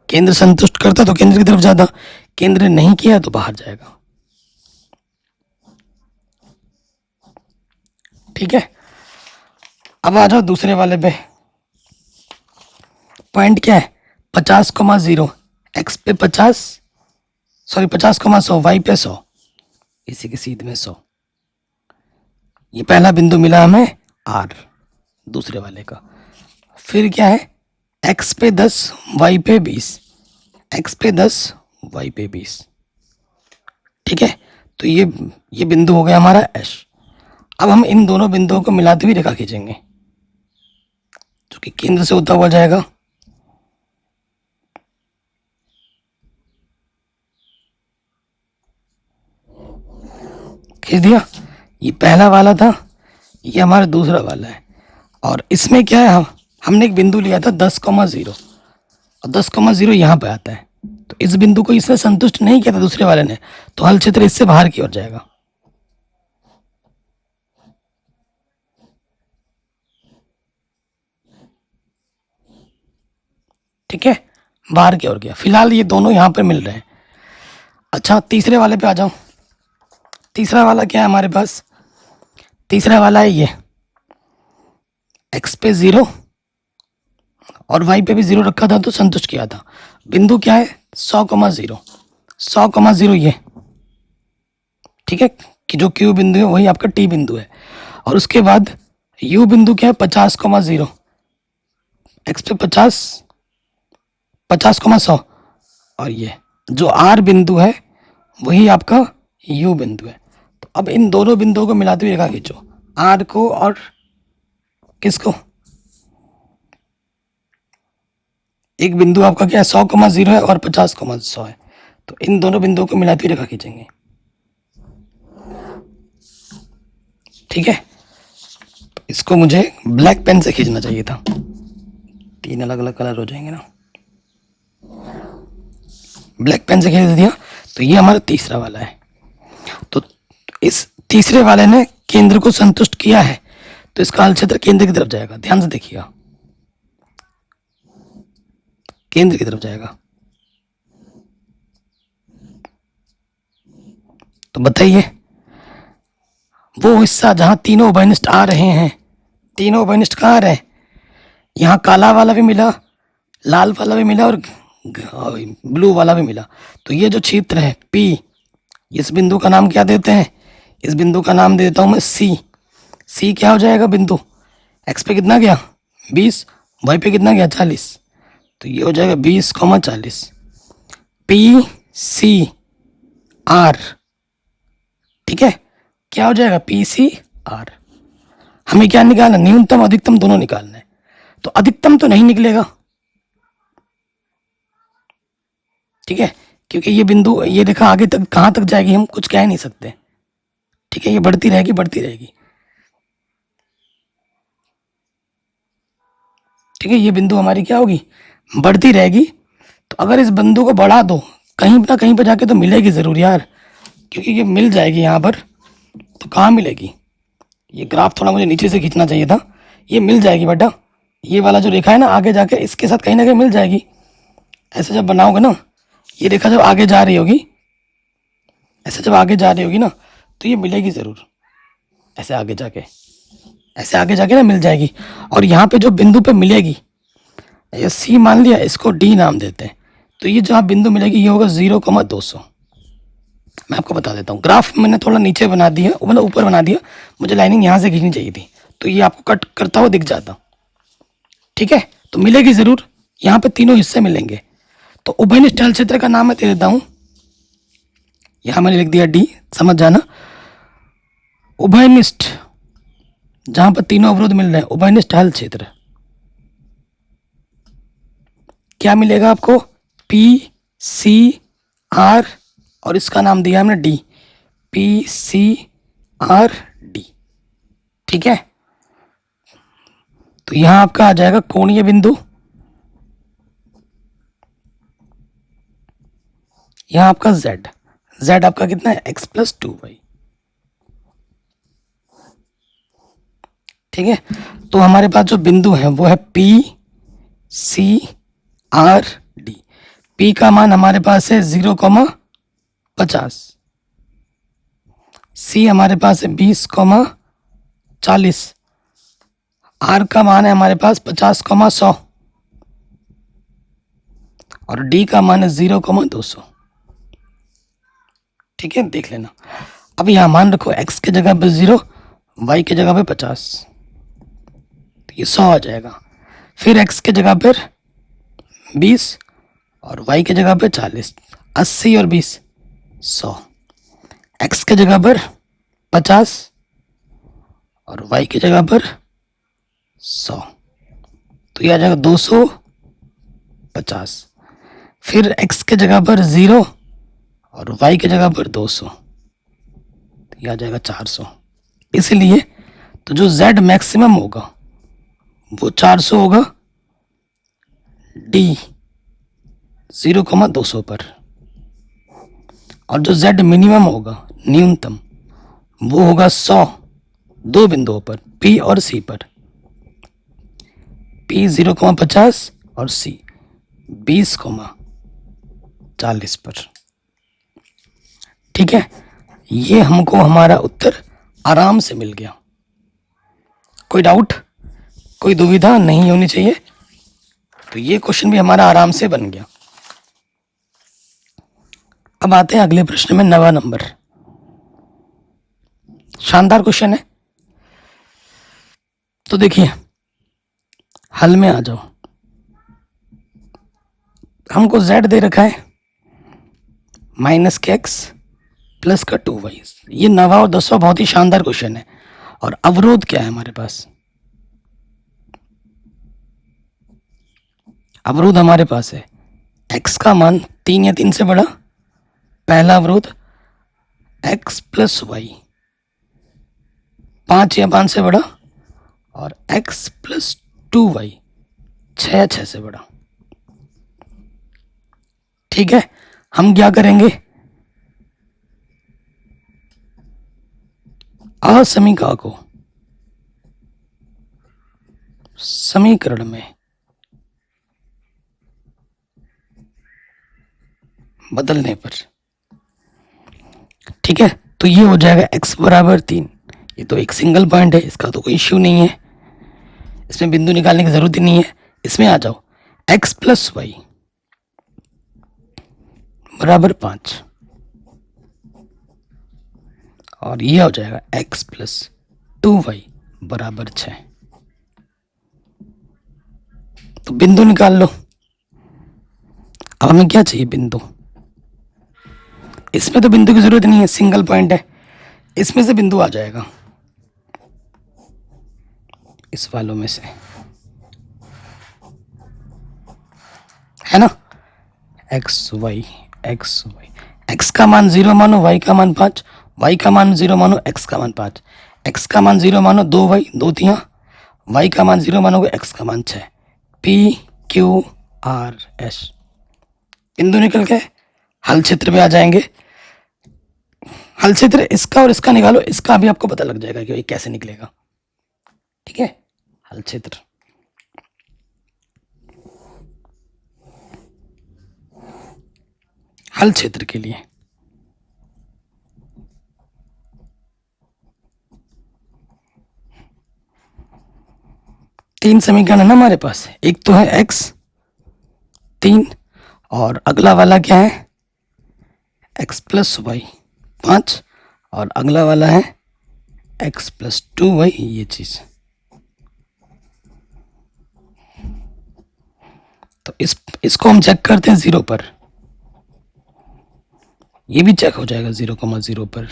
केंद्र संतुष्ट करता तो केंद्र की तरफ जाता, केंद्र नहीं किया तो बाहर जाएगा। ठीक है, अब आ जाओ दूसरे वाले पे। पॉइंट क्या है, 50,0, एक्स पे 50, सॉरी 50,100, वाई पे 100, इसी के सीध में 100। ये पहला बिंदु मिला हमें आर दूसरे वाले का। फिर क्या है, एक्स पे 10, वाई पे 20, एक्स पे 10, वाई पे 20। ठीक है, तो ये बिंदु हो गया हमारा एश। अब हम इन दोनों बिंदुओं को मिलाते हुए रेखा खींचेंगे, जो कि केंद्र से होता हुआ जाएगा। खींच दिया। ये पहला वाला था, ये हमारा दूसरा वाला है। और इसमें क्या है, हमने एक बिंदु लिया था 10,0, और 10,0 यहाँ पे आता है। तो इस बिंदु को इसने संतुष्ट नहीं किया था दूसरे वाले ने, तो हल क्षेत्र इससे बाहर की ओर जाएगा। ठीक है, बाहर की ओर गया। फिलहाल ये दोनों यहाँ पे मिल रहे हैं। अच्छा, तीसरे वाले पे आ जाओ। तीसरा वाला क्या है हमारे पास, तीसरा वाला है ये एक्स पे 0 और वाई पे भी 0 रखा था तो संतुष्ट किया था। बिंदु क्या है, 100,0, 100,0 ये। ठीक है, कि जो क्यू बिंदु है वही आपका टी बिंदु है। और उसके बाद यू बिंदु क्या है, 50,0, एक्स पे 50, 50,100। और ये जो आर बिंदु है वही आपका यू बिंदु है। तो अब इन दोनों बिंदुओं को मिलाते हुए रेखा खींचो, आर को और किसको, एक बिंदु आपका क्या है 100,0 है और 50,100 है। तो इन दोनों बिंदुओं को मिलाते हुए रेखा खींचेंगे। ठीक है, तो इसको मुझे ब्लैक पेन से खींचना चाहिए था, 3 अलग अलग कलर हो जाएंगे ना। ब्लैक पेन से खींच दिया। तो ये हमारा तीसरा वाला है। तो इस तीसरे वाले ने केंद्र को संतुष्ट किया है, तो इसका हल क्षेत्र केंद्र की तरफ जाएगा। ध्यान से देखिएगा, केंद्र की तरफ जाएगा। तो बताइए, वो हिस्सा जहां तीनों उभयनिष्ठ आ रहे हैं, तीनों उभयनिष्ठ कहाँ आ रहे हैं, यहाँ काला वाला भी मिला, लाल वाला भी मिला और ब्लू वाला भी मिला। तो ये जो क्षेत्र है P, इस बिंदु का नाम क्या देते हैं, इस बिंदु का नाम दे देता हूं मैं C। C क्या हो जाएगा बिंदु, x पे कितना गया 20, y पे कितना गया 40। तो ये हो जाएगा 20,40। PCR। ठीक है, क्या हो जाएगा PCR। हमें क्या निकालना, न्यूनतम अधिकतम दोनों निकालना है। तो अधिकतम तो नहीं निकलेगा, ठीक है, क्योंकि ये बिंदु, ये रेखा आगे तक कहाँ तक जाएगी हम कुछ कह नहीं सकते। ठीक है, ये बढ़ती रहेगी बढ़ती रहेगी। ठीक है, ये बिंदु हमारी क्या होगी, बढ़ती रहेगी। तो अगर इस बिंदु को बढ़ा दो कहीं ना कहीं पर जाके तो मिलेगी ज़रूर यार, क्योंकि ये मिल जाएगी यहाँ पर। तो कहाँ मिलेगी, ये ग्राफ थोड़ा मुझे नीचे से खींचना चाहिए था। ये मिल जाएगी बेटा, ये वाला जो रेखा है ना आगे जाके इसके साथ कहीं ना कहीं मिल जाएगी। ऐसे जब बनाओगे ना, ये रेखा जब आगे जा रही होगी, ऐसे जब आगे जा रही होगी ना, तो ये मिलेगी ज़रूर। ऐसे आगे जाके, ऐसे आगे जाके ना मिल जाएगी। और यहाँ पे जो बिंदु पे मिलेगी, ये सी मान लिया, इसको डी नाम देते हैं। तो ये जहाँ बिंदु मिलेगी ये होगा 0,200। मैं आपको बता देता हूँ, ग्राफ मैंने थोड़ा नीचे बना दिया, मतलब ऊपर बना दिया, मुझे लाइनिंग यहाँ से खींचनी चाहिए थी, तो ये आपको कट करता हुआ दिख जाता। ठीक है, तो मिलेगी ज़रूर, यहाँ पे तीनों हिस्से मिलेंगे। तो उभयनिष्ठ हल क्षेत्र का नाम मैं दे देता हूँ, यहाँ मैंने लिख दिया डी, समझ जाना। उभयनिष्ठ, जहां पर तीनों अवरोध मिल रहे हैं, उभयनिष्ठ हल क्षेत्र क्या मिलेगा आपको, PCR, और इसका नाम दिया हमने D, PCRD। ठीक है, तो यहां आपका आ जाएगा कोणीय बिंदु, यहां आपका Z आपका कितना है x+2y। ठीक है, तो हमारे पास जो बिंदु है वो है PCRD। P का मान हमारे पास है 0,50, C हमारे पास है 20,40, आर का मान है हमारे पास 50,100 और डी का मान है 0,200। ठीक है, देख लेना। अब यहाँ मान रखो x के जगह पे 0, y के जगह पे 50, तो ये 100 आ जाएगा। फिर x के जगह पर 20 और y के जगह पे 40, 80 और 20 100। x के जगह पर 50 और y की जगह पर 100, तो ये आ जाएगा 250। फिर x के जगह पर 0 और y की जगह पर 200, तो ये आ जाएगा 400। इसलिए तो जो z मैक्सिमम होगा वो 400 होगा d 0,200 पर, और जो z मिनिमम होगा न्यूनतम वो होगा 100 दो बिंदुओं पर P और C पर। P 0,50 और C 20,40 पर। ठीक है, ये हमको हमारा उत्तर आराम से मिल गया। कोई डाउट, कोई दुविधा नहीं होनी चाहिए। तो ये क्वेश्चन भी हमारा आराम से बन गया। अब आते हैं अगले प्रश्न में, 9वां नंबर। शानदार क्वेश्चन है। तो देखिए, हल में आ जाओ। हमको z दे रखा है -x प्लस का 2y। ये 9वां और 10वां बहुत ही शानदार क्वेश्चन है। और अवरोध क्या है हमारे पास? अवरोध हमारे पास है x का मान 3 या 3 से बड़ा, पहला अवरोध x प्लस वाई 5 या 5 से बड़ा, और x प्लस 2y 6 या 6 से बड़ा। ठीक है, हम क्या करेंगे, असमीका को समीकरण में बदलने पर, ठीक है, तो ये हो जाएगा x बराबर 3। ये तो एक सिंगल पॉइंट है, इसका तो कोई इश्यू नहीं है, इसमें बिंदु निकालने की जरूरत ही नहीं है। इसमें आ जाओ, x प्लस वाई बराबर 5, और ये हो जाएगा x प्लस 2y बराबर 6। तो बिंदु निकाल लो। अब हमें क्या चाहिए, बिंदु। इसमें तो बिंदु की जरूरत नहीं है, सिंगल पॉइंट है, इसमें से बिंदु आ जाएगा, इस वालों में से, है ना। एक्स वाई एक्स का मान 0 मानो, वाई का मान 5, वाई का मान 0 मानो, एक्स का मान 5, एक्स का मान 0 मानो 2 वाई 2 तिया, वाई का मान 0 मानोगे, एक्स का मान 6। पी क्यू आर एस, बिंदु निकल के हल क्षेत्र में आ जाएंगे। हल क्षेत्र इसका और इसका निकालो, इसका भी आपको पता लग जाएगा कि ये कैसे निकलेगा। ठीक है, हल क्षेत्र, हल क्षेत्र के लिए तीन समीकरण है ना हमारे पास। एक तो है x 3, और अगला वाला क्या है x प्लस वाई 5, और अगला वाला है x प्लस 2y, ये चीज। तो इसको हम चेक करते हैं 0 पर, ये भी चेक हो जाएगा 0,0 पर,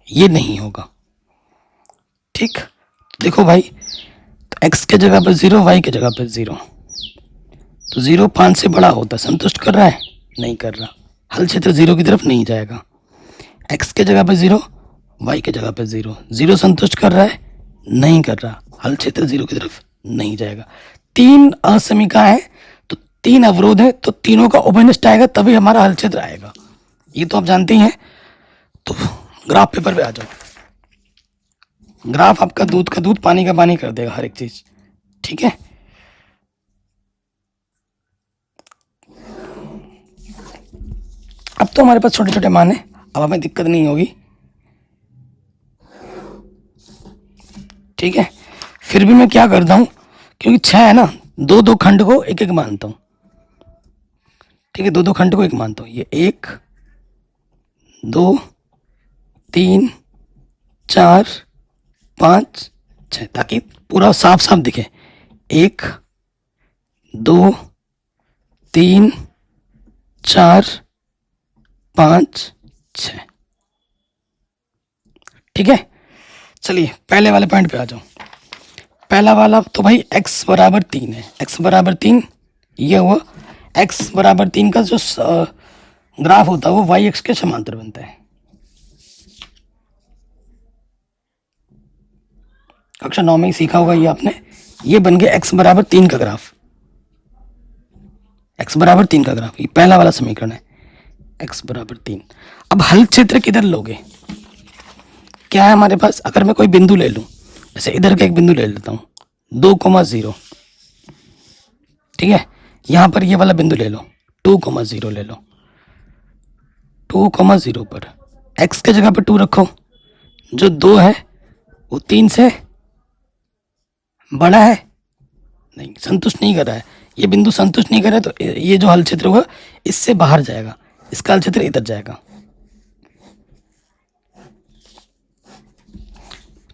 ये नहीं होगा। ठीक, देखो भाई, तो x के जगह पर 0, y के जगह पर 0, तो 0 5 से बड़ा होता, संतुष्ट कर रहा है, नहीं कर रहा, हल क्षेत्र 0 की तरफ नहीं जाएगा। x के जगह पर 0, y के जगह पर 0, 0 संतुष्ट कर रहा है, नहीं कर रहा, हल क्षेत्र 0 की तरफ नहीं जाएगा। 3 असमीका है, तो 3 अवरोध है, तो तीनों का उभयनिष्ठ आएगा, तभी हमारा हल क्षेत्र आएगा। ये तो आप जानते ही हैं। तो ग्राफ पेपर पे आ जाओ। ग्राफ आपका दूध का दूध, पानी का पानी कर देगा हर एक चीज। ठीक है, अब तो हमारे पास छोटे छोटे मान है, अब हमें दिक्कत नहीं होगी। ठीक है, फिर भी मैं क्या करता हूँ, क्योंकि 6 है ना, दो दो खंड को एक एक मानता हूँ। ठीक है, दो दो खंड को एक मानता हूँ। ये 1 2 3 4 5 6, ताकि पूरा साफ साफ दिखे। 1 2 3 4 5 6। ठीक है, चलिए पहले वाले पॉइंट पे आ जाओ। पहला वाला तो भाई x बराबर 3 है। x बराबर 3 ये हुआ। x बराबर 3 का जो ग्राफ होता है वो वाई एक्स के समांतर बनता है। कक्षा 9 में ही सीखा होगा ये आपने। ये बन गया x बराबर 3 का ग्राफ। x बराबर 3 का ग्राफ, ये पहला वाला समीकरण है, x बराबर 3। अब हल क्षेत्र किधर लोगे? क्या है हमारे पास? अगर मैं कोई बिंदु ले लूं, जैसे इधर का एक बिंदु ले लेता हूं, 2,0। ठीक है, यहां पर ये वाला बिंदु ले लो, 2,0 ले लो। 2,0 पर x के जगह पर 2 रखो। जो 2 है वो 3 से बड़ा है? नहीं, संतुष्ट नहीं कर रहा है। ये बिंदु संतुष्ट नहीं कर रहा है, तो ये जो हल क्षेत्र होगा इससे बाहर जाएगा, इसका हल क्षेत्र इधर जाएगा।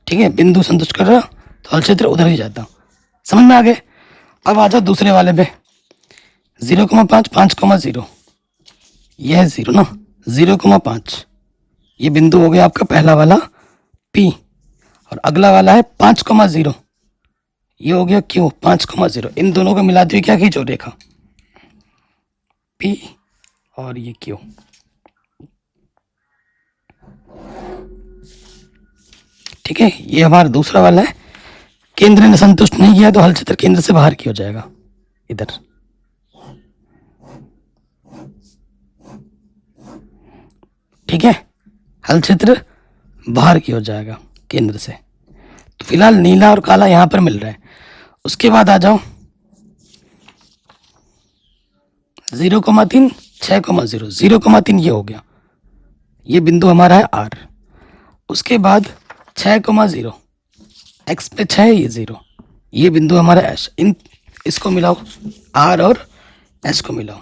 ठीक है, बिंदु संतुष्ट कर रहा तो हल क्षेत्र उधर ही जाता। समझ में आ गए? अब आ जाओ दूसरे वाले पे। 0,5 5,0, यह है 0 ना, 0,5 ये बिंदु हो गया आपका पहला वाला P, और अगला वाला है 5,0, ये हो गया Q। 5,0 इन दोनों को मिलाते हुए क्या खींचो? रेखा P और ये Q। ठीक है, ये हमारा दूसरा वाला है। केंद्र ने संतुष्ट नहीं किया तो हल क्षेत्र केंद्र से बाहर की हो जाएगा, इधर। ठीक है, हल क्षेत्र बाहर की हो जाएगा केंद्र से। तो फिलहाल नीला और काला यहां पर मिल रहा है। उसके बाद आ जाओ 0,3 6,0। 0,3 ये हो गया, ये बिंदु हमारा है R। उसके बाद 6,0 x पे 6 ये 0, ये बिंदु हमारा S। इन इसको मिलाओ, R और S को मिलाओ,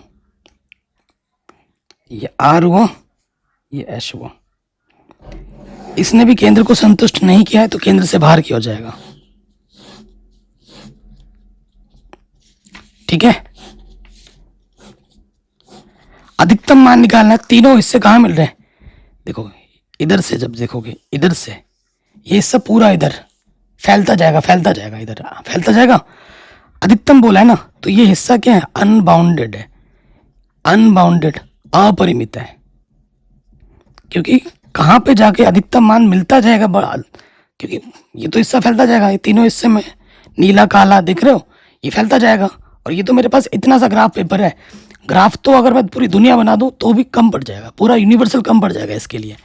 ये R हुआ, ये S हुआ। इसने भी केंद्र को संतुष्ट नहीं किया है तो केंद्र से बाहर की हो जाएगा। ठीक है, अधिकतम मान निकालना है। तीनों हिस्से कहाँ मिल रहे हैं? देखो इधर से जब देखोगे, इधर से ये हिस्सा पूरा इधर फैलता जाएगा, फैलता जाएगा, इधर फैलता जाएगा। अधिकतम बोला है ना, तो ये हिस्सा क्या है? अनबाउंडेड है। अनबाउंडेड, अपरिमित है। क्योंकि कहाँ पे जाके अधिकतम मान मिलता जाएगा बड़ा, क्योंकि ये तो हिस्सा फैलता जाएगा। ये तीनों हिस्से में नीला काला दिख रहे हो, ये फैलता जाएगा। और ये तो मेरे पास इतना सा ग्राफ पेपर है, ग्राफ तो अगर मैं पूरी दुनिया बना दूं तो भी कम पड़ जाएगा, पूरा यूनिवर्सल कम पड़ जाएगा इसके लिए।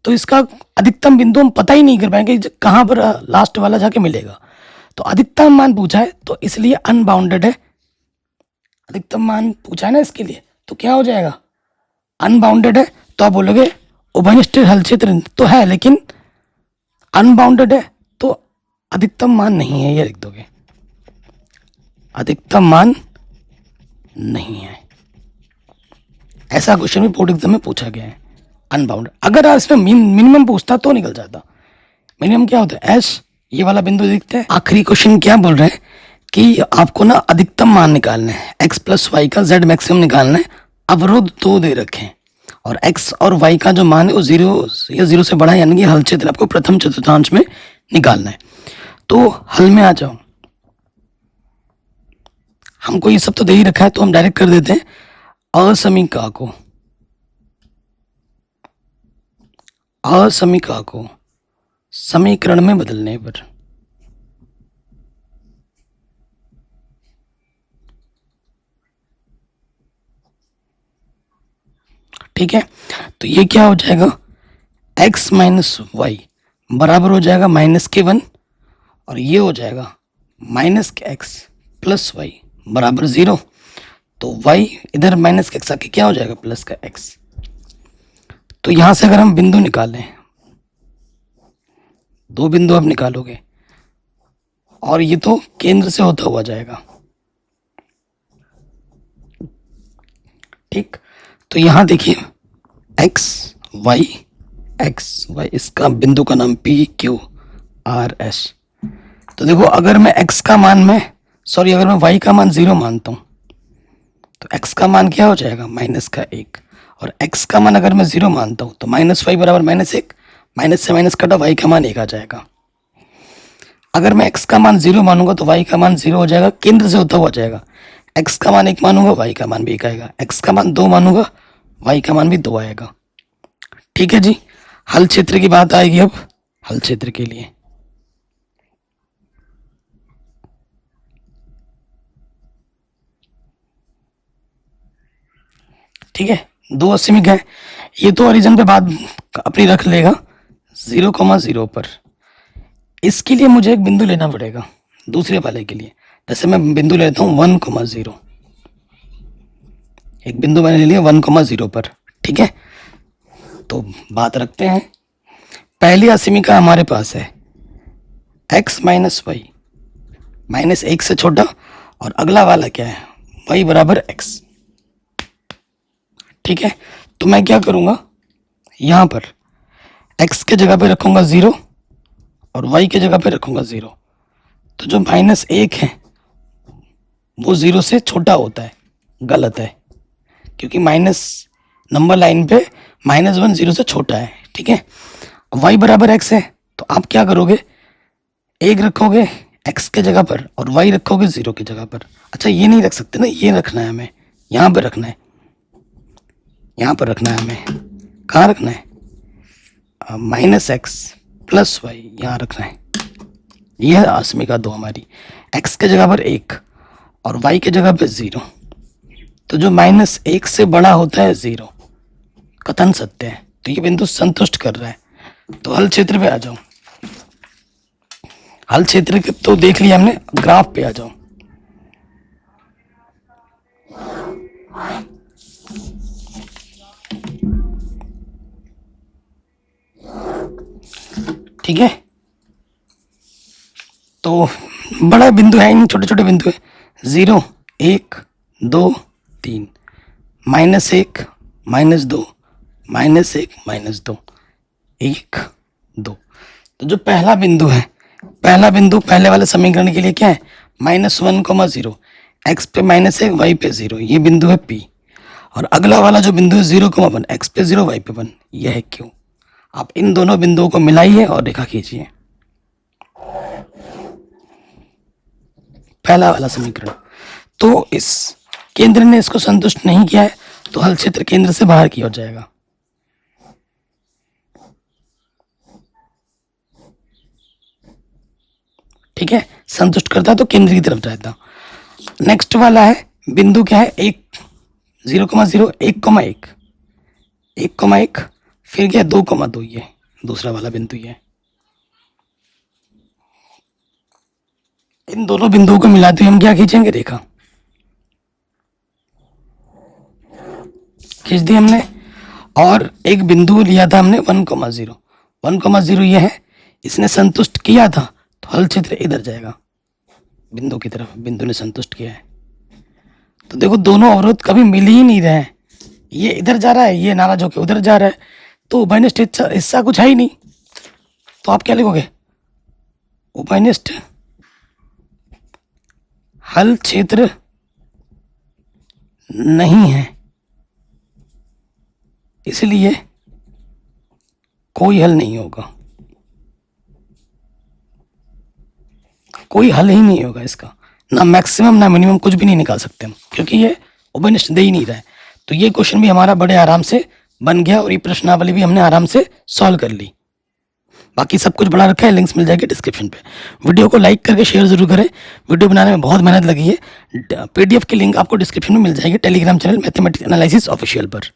तो इसका अधिकतम बिंदु हम पता ही नहीं कर पाएंगे कहाँ पर लास्ट वाला जाके मिलेगा। तो अधिकतम मान पूछा है तो इसलिए अनबाउंडेड है। अधिकतम मान पूछा है ना इसके लिए, तो क्या हो जाएगा? अनबाउंडेड है। तो आप बोलोगे उभयनिष्ठ हल क्षेत्र तो है लेकिन अनबाउंडेड है, तो अधिकतम मान नहीं है, ये लिख दोगे, अधिकतम मान नहीं है। ऐसा क्वेश्चन भी बोर्ड एग्जाम में पूछा गया है, अनबाउंडेड। अगर आप इसमें मिनिमम पूछता तो निकल जाता। मिनिमम क्या होता है? एस, ये वाला बिंदु दिखता है। आखिरी क्वेश्चन क्या बोल रहे हैं कि आपको ना अधिकतम मान निकालना है, x प्लस वाई का z मैक्सिमम निकालना है। अवरोध 2 दे रखे हैं और x और y का जो मान है वो 0 या 0 से बड़ा है, यानी कि हल क्षेत्र आपको प्रथम चतुर्थांश में निकालना है। तो हल में आ जाओ। हमको ये सब तो दे ही रखा है तो हम डायरेक्ट कर देते हैं असमीका को, असमीका को समीकरण में बदलने पर। ठीक है, तो ये क्या हो जाएगा? x माइनस वाई बराबर हो जाएगा -1, और ये हो जाएगा -x प्लस वाई बराबर 0। तो y इधर -x आके क्या हो जाएगा? प्लस का x। तो यहां से अगर हम बिंदु निकालें, 2 बिंदु आप निकालोगे, और ये तो केंद्र से होता हुआ जाएगा। ठीक, तो यहाँ देखिए एक्स वाई, इसका बिंदु का नाम पी क्यू आर एस। तो देखो अगर मैं x का मान अगर मैं y का मान 0 मानता हूँ तो x का मान क्या हो जाएगा, माइनस का 1, और x का मान अगर मैं 0 मानता हूँ तो माइनस वाई बराबर -1, माइनस से माइनस कटा y का मान 1 आ जाएगा। अगर मैं x का मान 0 मानूंगा तो y का मान 0 हो जाएगा, केंद्र से होता हुआ जाएगा। x का मान 1 मानूंगा y का मान भी 1 आएगा, x का मान 2 मानूंगा y का मान भी 2 आएगा। ठीक है जी, हल क्षेत्र की बात आएगी अब हल क्षेत्र के लिए। ठीक है, 2 असीमिक है, ये तो ओरिजिन पे बात अपनी रख लेगा 0,0 पर। इसके लिए मुझे एक बिंदु लेना पड़ेगा दूसरे वाले के लिए। जैसे मैं बिंदु लेता हूँ 1,0, एक बिंदु मैंने ले लिया 1,0 पर। ठीक है, तो बात रखते हैं। पहली असीमिका हमारे पास है x माइनस वाई, -1 से छोटा, और अगला वाला क्या है, y बराबर x। ठीक है, तो मैं क्या करूंगा, यहां पर x के जगह पे रखूंगा 0 और y के जगह पे रखूंगा 0। तो जो -1 है वो 0 से छोटा होता है, गलत है, क्योंकि माइनस नंबर लाइन पे -1 0 से छोटा है। ठीक है, y बराबर x है, तो आप क्या करोगे, 1 रखोगे x के जगह पर और y रखोगे 0 की जगह पर। अच्छा, ये नहीं रख सकते ना, ये रखना है हमें, यहाँ पर रखना है, यहाँ पर रखना है हमें। कहाँ रखना है, -x प्लस वाई यहाँ रखना है। यह है असीमिका 2 हमारी, x के जगह पर 1 और y के जगह पर 0। तो जो -1 से बड़ा होता है 0, कथन सत्य है, तो ये बिंदु संतुष्ट कर रहा है। तो हल क्षेत्र पे आ जाओ। हल क्षेत्र तो देख लिया हमने, ग्राफ पे आ जाओ। ठीक है, तो बड़ा बिंदु है ही नहीं, छोटे छोटे बिंदु है। 0 1 2 3, -1 -2 -1 -2 1 2। तो जो पहला बिंदु है, पहले वाले समीकरण के लिए क्या है, -1,0, x पे -1 y पे 0, ये बिंदु है P। और अगला वाला जो बिंदु है 0,1, x पे 0 y पे 1, यह है Q। आप इन दोनों बिंदुओं को मिलाइए और रेखा खींचिए। पहला वाला समीकरण, तो इस केंद्र ने इसको संतुष्ट नहीं किया है, तो हल क्षेत्र केंद्र से बाहर की ओर जाएगा। ठीक है, संतुष्ट करता तो केंद्र की तरफ जाता। नेक्स्ट वाला है बिंदु क्या है, 0,0 1,1 1,1, फिर क्या 2,2, ये दूसरा वाला बिंदु ये। इन दोनों बिंदुओं को मिलाते हुए हम क्या खींचेंगे, रेखा खींच दी हमने। और एक बिंदु लिया था हमने 1,0, 1,0 ये है, इसने संतुष्ट किया था, तो हल क्षेत्र इधर जाएगा बिंदु की तरफ, बिंदु ने संतुष्ट किया है। तो देखो दोनों अवरोध कभी मिल ही नहीं रहे हैं, ये इधर जा रहा है, ये नाराज होकर उधर जा रहा है, तो उभयनिष्ठ हिस्सा कुछ है ही नहीं। तो आप क्या लिखोगे, उभयनिष्ठ हल क्षेत्र नहीं है, इसलिए कोई हल नहीं होगा, कोई हल ही नहीं होगा इसका, ना मैक्सिमम ना मिनिमम, कुछ भी नहीं निकाल सकते हम, क्योंकि ये उभयनिष्ठ दे ही नहीं रहा है। तो ये क्वेश्चन भी हमारा बड़े आराम से बन गया, और ये प्रश्नावली भी हमने आराम से सॉल्व कर ली। बाकी सब कुछ बना रखा है, लिंक्स मिल जाएगी डिस्क्रिप्शन पे। वीडियो को लाइक करके शेयर जरूर करें, वीडियो बनाने में बहुत मेहनत लगी है। PDF की लिंक आपको डिस्क्रिप्शन में मिल जाएगी, Telegram channel mathematics analysis official पर।